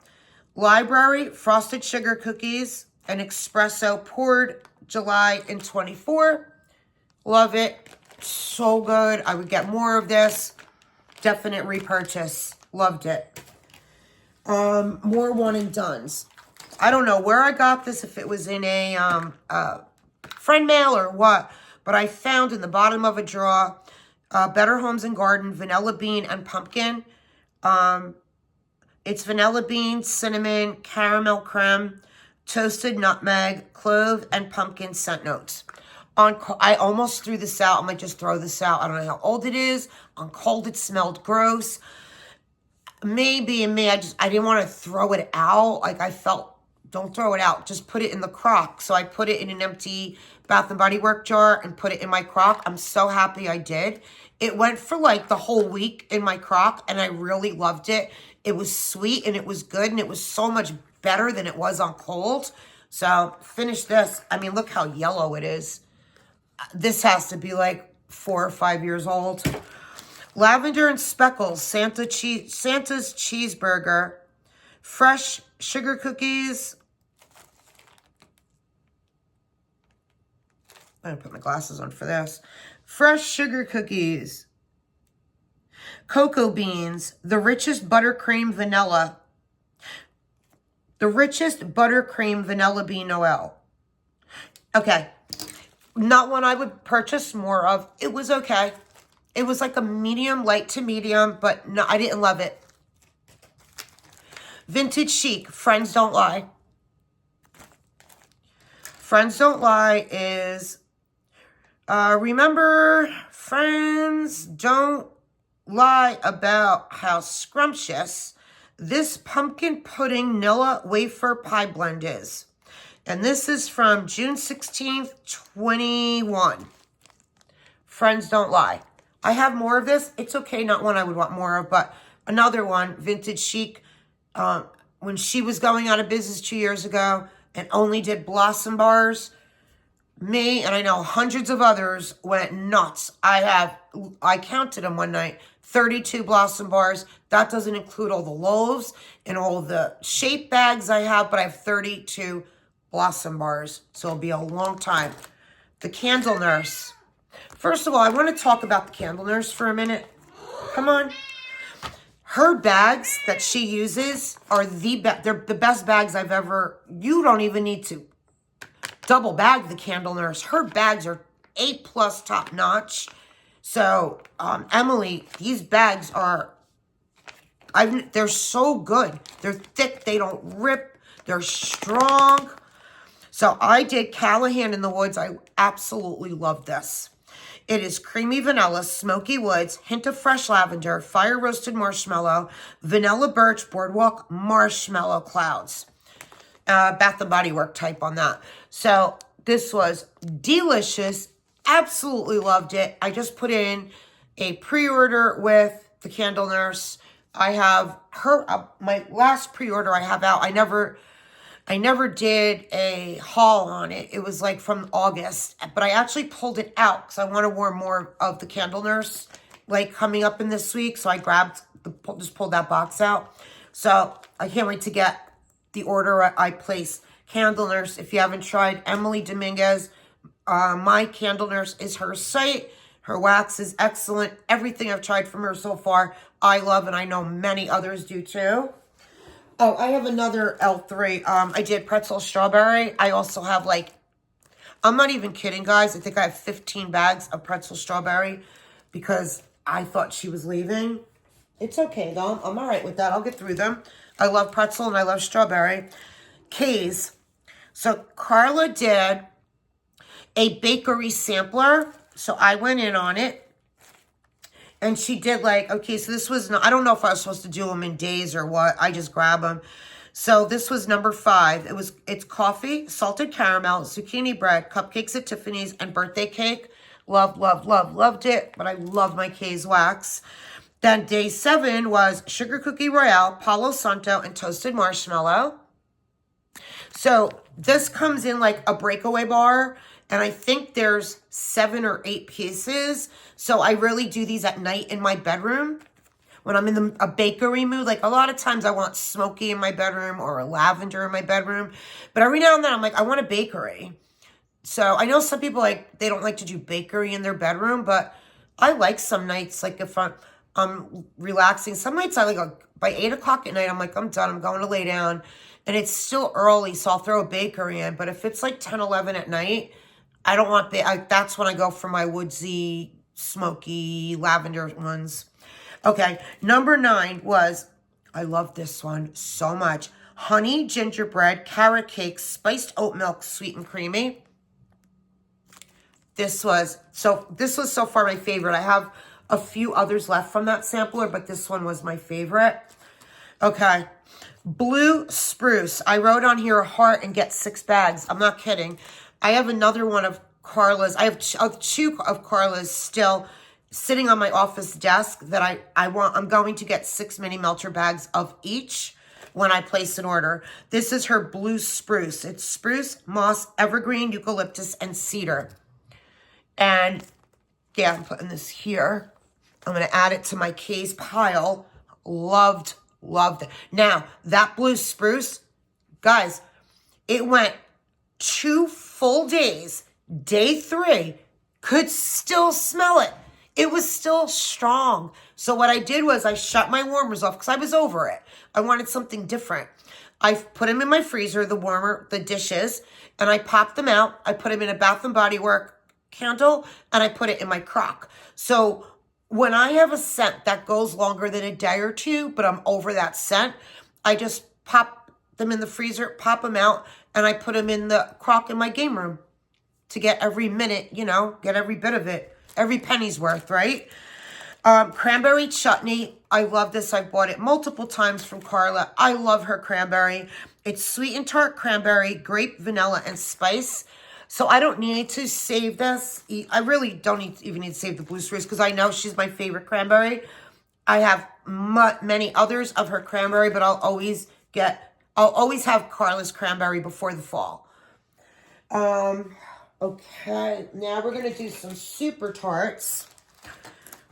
Speaker 1: Library, Frosted Sugar Cookies, and Espresso, poured July in 24. Love it. So good. I would get more of this. Definite repurchase. Loved it. More one and dones. I don't know where I got this, if it was in a friend mail or what, but I found in the bottom of a drawer, Better Homes and Garden, vanilla bean and pumpkin. It's vanilla bean, cinnamon, caramel creme, toasted nutmeg, clove, and pumpkin scent notes. I almost threw this out. I might just throw this out. I don't know how old it is. On cold, it smelled gross. Maybe in me, I didn't want to throw it out. Like I felt, don't throw it out. Just put it in the crock. So I put it in an empty Bath & Body Works jar and put it in my crock. I'm so happy I did. It went for like the whole week in my crock and I really loved it. It was sweet and it was good and it was so much better than it was on cold. So finish this. I mean, look how yellow it is. This has to be like 4 or 5 years old. Lavender and Speckles, Santa's Cheeseburger, fresh sugar cookies. I'm going to put my glasses on for this. Fresh sugar cookies, cocoa beans, the richest buttercream vanilla. The Richest Buttercream Vanilla Bean Noel. Okay. Not one I would purchase more of. It was okay. It was like a medium, light to medium, but no, I didn't love it. Vintage Chic, Friends Don't Lie. Friends Don't Lie is, remember, friends don't lie about how scrumptious this pumpkin pudding Nilla wafer pie blend is. And this is from June 16th, 21. Friends Don't Lie. I have more of this. It's okay, not one I would want more of, but another one, Vintage Chic. When she was going out of business 2 years ago and only did Blossom bars, me and I know hundreds of others went nuts. I counted them one night, 32 Blossom bars. That doesn't include all the loaves and all the shape bags I have, but I have 32 Blossom bars, so it'll be a long time. The Candle Nurse. First of all, I want to talk about the Candle Nurse for a minute. Come on. Her bags that she uses are they're the best bags I've ever, you don't even need to double bag the Candle Nurse. Her bags are A+ top notch. So, Emily, these bags are, they're so good. They're thick, they don't rip, they're strong. So I did Callahan in the Woods. I absolutely love this. It is creamy vanilla, smoky woods, hint of fresh lavender, fire roasted marshmallow, vanilla birch, boardwalk, marshmallow clouds. Bath and Body Works type on that. So this was delicious. Absolutely loved it. I just put in a pre-order with the Candle Nurse. I have her, my last pre-order I have out. I never did a haul on it. It was like from August, but I actually pulled it out because I want to wear more of the Candle Nurse, like coming up in this week. So I just pulled that box out. So I can't wait to get the order I placed. Candle Nurse, if you haven't tried, Emily Dominguez, My Candle Nurse is her site. Her wax is excellent. Everything I've tried from her so far, I love, and I know many others do too. Oh, I have another L3. I did pretzel strawberry. I also have I'm not even kidding, guys. I think I have 15 bags of pretzel strawberry because I thought she was leaving. It's okay, though. I'm all right with that. I'll get through them. I love pretzel and I love strawberry. K's. So Carla did a bakery sampler. So I went in on it. And she did okay, so this was, I don't know if I was supposed to do them in days or what. I just grab them. So this was number 5. It's coffee, salted caramel, zucchini bread, cupcakes at Tiffany's, and birthday cake. Loved it. But I love my K's wax. Then day 7 was sugar cookie royale, Palo Santo, and toasted marshmallow. So this comes in like a breakaway bar. And I think there's 7 or 8 pieces. So I really do these at night in my bedroom when I'm in a bakery mood. Like a lot of times I want smoky in my bedroom or a lavender in my bedroom. But every now and then I'm like, I want a bakery. So I know some people they don't like to do bakery in their bedroom. But I like some nights, like if I'm relaxing. Some nights I by 8 o'clock at night, I'm like, I'm done. I'm going to lay down. And it's still early, so I'll throw a bakery in. But if it's like 10, 11 at night, I don't want that's when I go for my woodsy, smoky, lavender ones. Okay, number 9 was, I love this one so much. Honey gingerbread, carrot cake, spiced oat milk, sweet and creamy. This was so far my favorite. I have a few others left from that sampler, but this one was my favorite. Okay, blue spruce. I wrote on here a heart and get 6 bags. I'm not kidding. I have another one of Carla's. I have 2 of Carla's still sitting on my office desk that I'm going to get 6 mini melter bags of each when I place an order. This is her blue spruce. It's spruce, moss, evergreen, eucalyptus, and cedar. And yeah, I'm putting this here. I'm going to add it to my case pile. Loved it. Now, that blue spruce, guys, it went 2 full days. Day 3, could still smell it. It was still strong. So what I did was I shut my warmers off because I was over it. I wanted something different. I put them in my freezer, the dishes, and I pop them out. I put them in a Bath and Body Works candle, and I put it in my crock. So when I have a scent that goes longer than a day or two, but I'm over that scent, I just pop them in the freezer, pop them out, and I put them in the crock in my game room to get every minute, you know, get every bit of it, every penny's worth, right? Cranberry chutney. I love this. I bought it multiple times from Carla. I love her cranberry. It's sweet and tart cranberry, grape, vanilla, and spice. So I don't need to save this. I really don't even need to save the blue spruce because I know she's my favorite cranberry. I have many others of her cranberry, but I'll always have Carla's cranberry before the fall. Okay, now we're going to do some super tarts.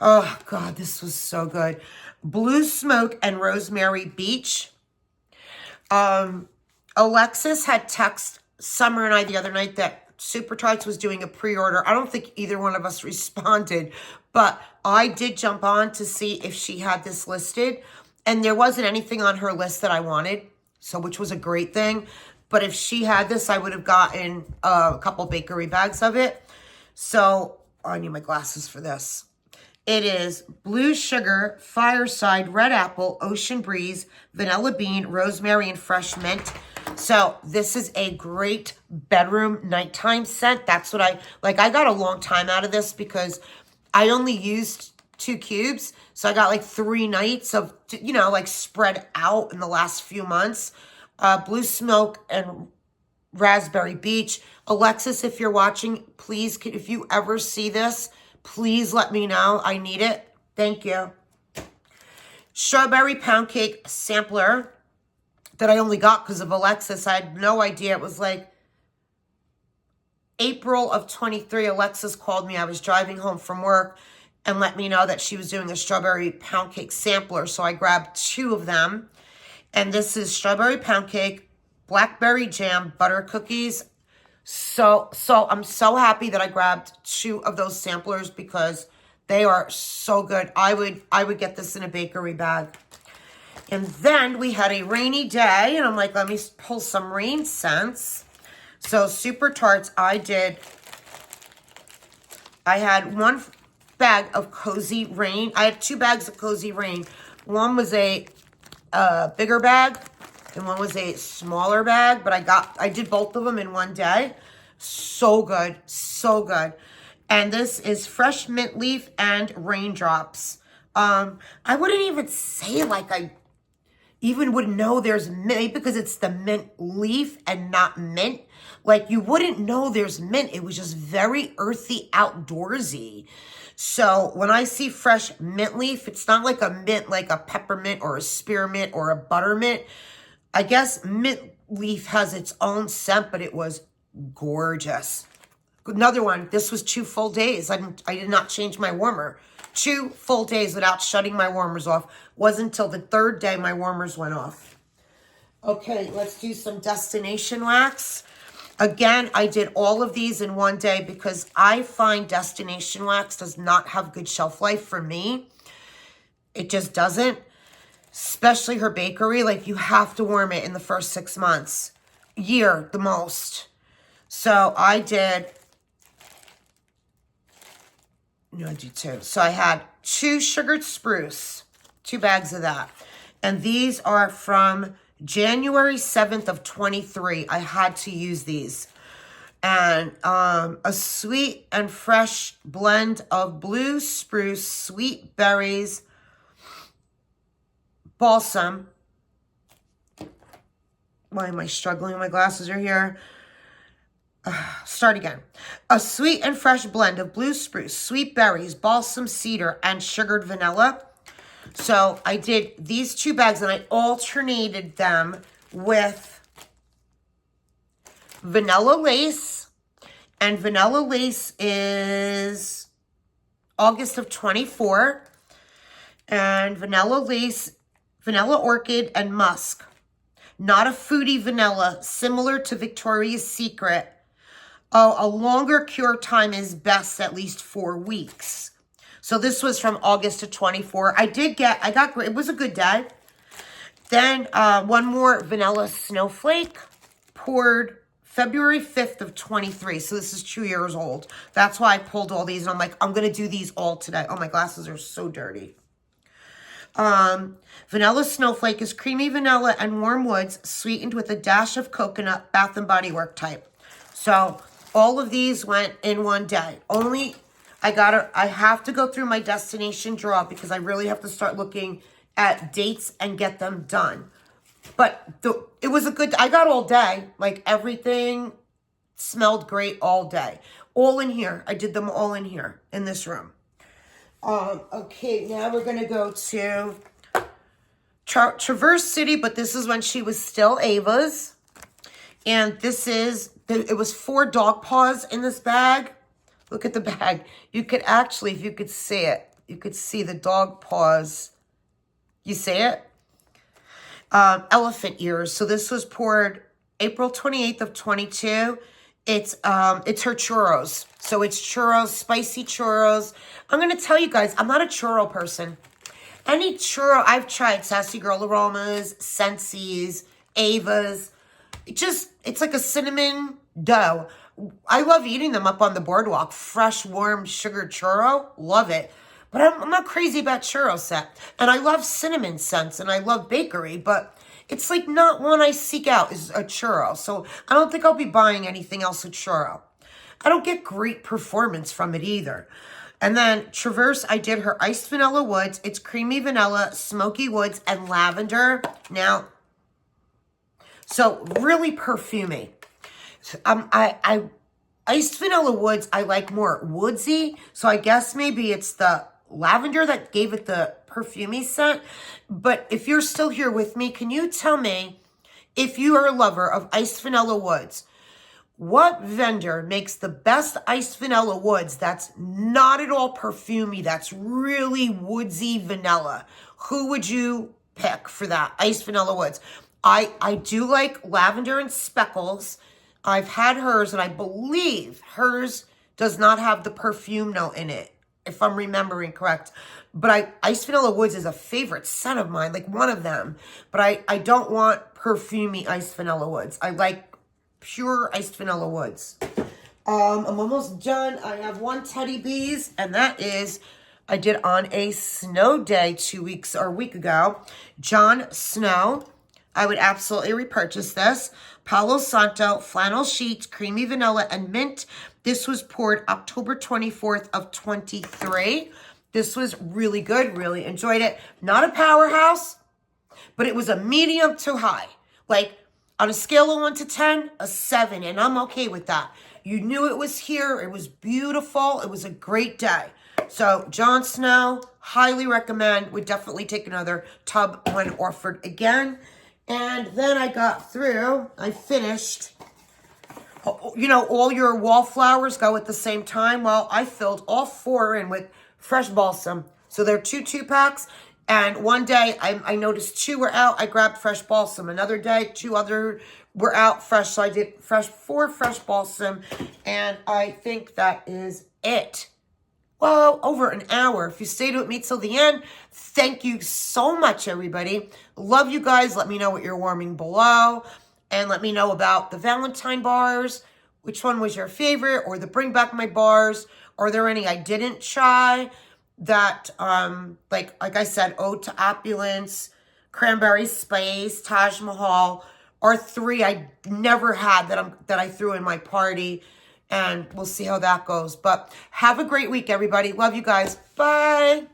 Speaker 1: Oh, God, this was so good. Blue Smoke and Rosemary Beach. Alexis had texted Summer and I the other night that Super Tarts was doing a pre-order. I don't think either one of us responded, but I did jump on to see if she had this listed, and there wasn't anything on her list that I wanted, so which was a great thing. But if she had this, I would have gotten a couple bakery bags of it. So I need my glasses for this. It is Blue Sugar, Fireside, Red Apple, Ocean Breeze, Vanilla Bean, Rosemary, and Fresh Mint. So this is a great bedroom nighttime scent. That's what I got a long time out of this because I only used 2 cubes. So I got like 3 nights of, you know, like spread out in the last few months. Blue Smoke and Raspberry Beach. Alexis, if you're watching, please, if you ever see this, please let me know. I need it. Thank you. Strawberry Pound Cake Sampler that I only got because of Alexis. I had no idea. It was like April of 23. Alexis called me. I was driving home from work and let me know that she was doing a Strawberry Pound Cake Sampler. So I grabbed 2 of them. And this is Strawberry Pound Cake, Blackberry Jam, Butter Cookies. So I'm so happy that I grabbed 2 of those samplers because they are so good. I would get this in a bakery bag. And then we had a rainy day, and I'm like, let me pull some rain scents. So Super Tarts, I had 1 bag of Cozy Rain. I had 2 bags of Cozy Rain. One was a bigger bag, and one was a smaller bag, but I did both of them in one day. So good, so good. And this is Fresh Mint Leaf and Raindrops. I wouldn't even say like I even would know there's mint because it's the mint leaf and not mint. Like you wouldn't know there's mint. It was just very earthy, outdoorsy. So when I see fresh mint leaf, it's not like a mint, like a peppermint or a spearmint or a buttermint. I guess mint leaf has its own scent, but it was gorgeous. Another one, this was 2 full days. I did not change my warmer. 2 full days without shutting my warmers off. Wasn't until the 3rd day my warmers went off. Okay, let's do some destination wax. Again, I did all of these in one day because I find destination wax does not have good shelf life for me. It just doesn't. Especially her bakery. Like, you have to warm it in the first 6 months. Year, the most. So, I did... No, I do 2. So, I had 2 sugared spruce. 2 bags of that. And these are from January 7th of 23. I had to use these. And a sweet and fresh blend of blue spruce, sweet berries, balsam. Why am I struggling? My glasses are here. Start again. A sweet and fresh blend of blue spruce, sweet berries, balsam cedar, and sugared vanilla. So I did these 2 bags and I alternated them with vanilla lace. And vanilla lace is August of 24. And vanilla lace, vanilla orchid, and musk. Not a foodie vanilla, similar to Victoria's Secret. Oh, a longer cure time is best, at least 4 weeks. So this was from August of 24. It was a good day. Then one more vanilla snowflake, poured February 5th of 23. So this is 2 years old. That's why I pulled all these. And I'm like, I'm going to do these all today. Oh, my glasses are so dirty. Vanilla snowflake is creamy vanilla and warm woods, sweetened with a dash of coconut, Bath and Body Work type. So all of these went in one day. I have to go through my destination draw because I really have to start looking at dates and get them done. But it was a good, I got all day. Like everything smelled great all day. All in here. I did them all in here in this room. Okay, now we're going to go to Traverse City, but this is when she was still Ava's. And this is, it was 4 dog paws in this bag. Look at the bag. You could actually, if you could see it, you could see the dog paws. You see it? Elephant ears. So this was poured April 28th of 22. It's her churros. So it's churros, spicy churros. I'm going to tell you guys, I'm not a churro person. Any churro, I've tried Sassy Girl Aromas, Scentsy's, Ava's. It's like a cinnamon dough. I love eating them up on the boardwalk. Fresh, warm, sugar churro. Love it. But I'm not crazy about churro set. And I love cinnamon scents and I love bakery. But it's like not one I seek out is a churro. So I don't think I'll be buying anything else with churro. I don't get great performance from it either. And then Traverse, I did her iced vanilla woods. It's creamy vanilla, smoky woods, and lavender. Now, so really perfumey. Iced vanilla woods, I like more woodsy. So I guess maybe it's the lavender that gave it the perfumey scent. But if you're still here with me, can you tell me, if you are a lover of iced vanilla woods, what vendor makes the best iced vanilla woods that's not at all perfumey, that's really woodsy vanilla? Who would you pick for that? Iced vanilla woods. I do like lavender and speckles. I've had hers, and I believe hers does not have the perfume note in it, if I'm remembering correct. But iced vanilla woods is a favorite scent of mine, like one of them. But I don't want perfumey iced vanilla woods. I like pure iced vanilla woods. I'm almost done. I have one Teddy Bees, and that is, I did on a snow day a week ago. Jon Snow. I would absolutely repurchase this. Palo Santo, flannel sheets, creamy vanilla, and mint. This was poured October 24th of 23. This was really good. Really enjoyed it. Not a powerhouse, but it was a medium to high. Like, on a scale of 1 to 10, a 7, and I'm okay with that. You knew it was here. It was beautiful. It was a great day. So, Jon Snow, highly recommend. Would definitely take another tub when offered again. And then I finished, you know, all your wallflowers go at the same time. Well, I filled all 4 in with fresh balsam. So they're 2 2-packs. And one day I noticed 2 were out. I grabbed fresh balsam. Another day, 2 other were out fresh. So I did 4 fresh balsam. And I think that is it. Well, over an hour. If you stayed with me till the end, thank you so much, everybody. Love you guys. Let me know what you're warming below. And let me know about the Valentine bars. Which one was your favorite? Or the Bring Back My bars. Are there any I didn't try? That, like I said, Ode to Opulence, Cranberry Spice, Taj Mahal are 3 I never had that I threw in my party. And we'll see how that goes. But have a great week, everybody. Love you guys. Bye.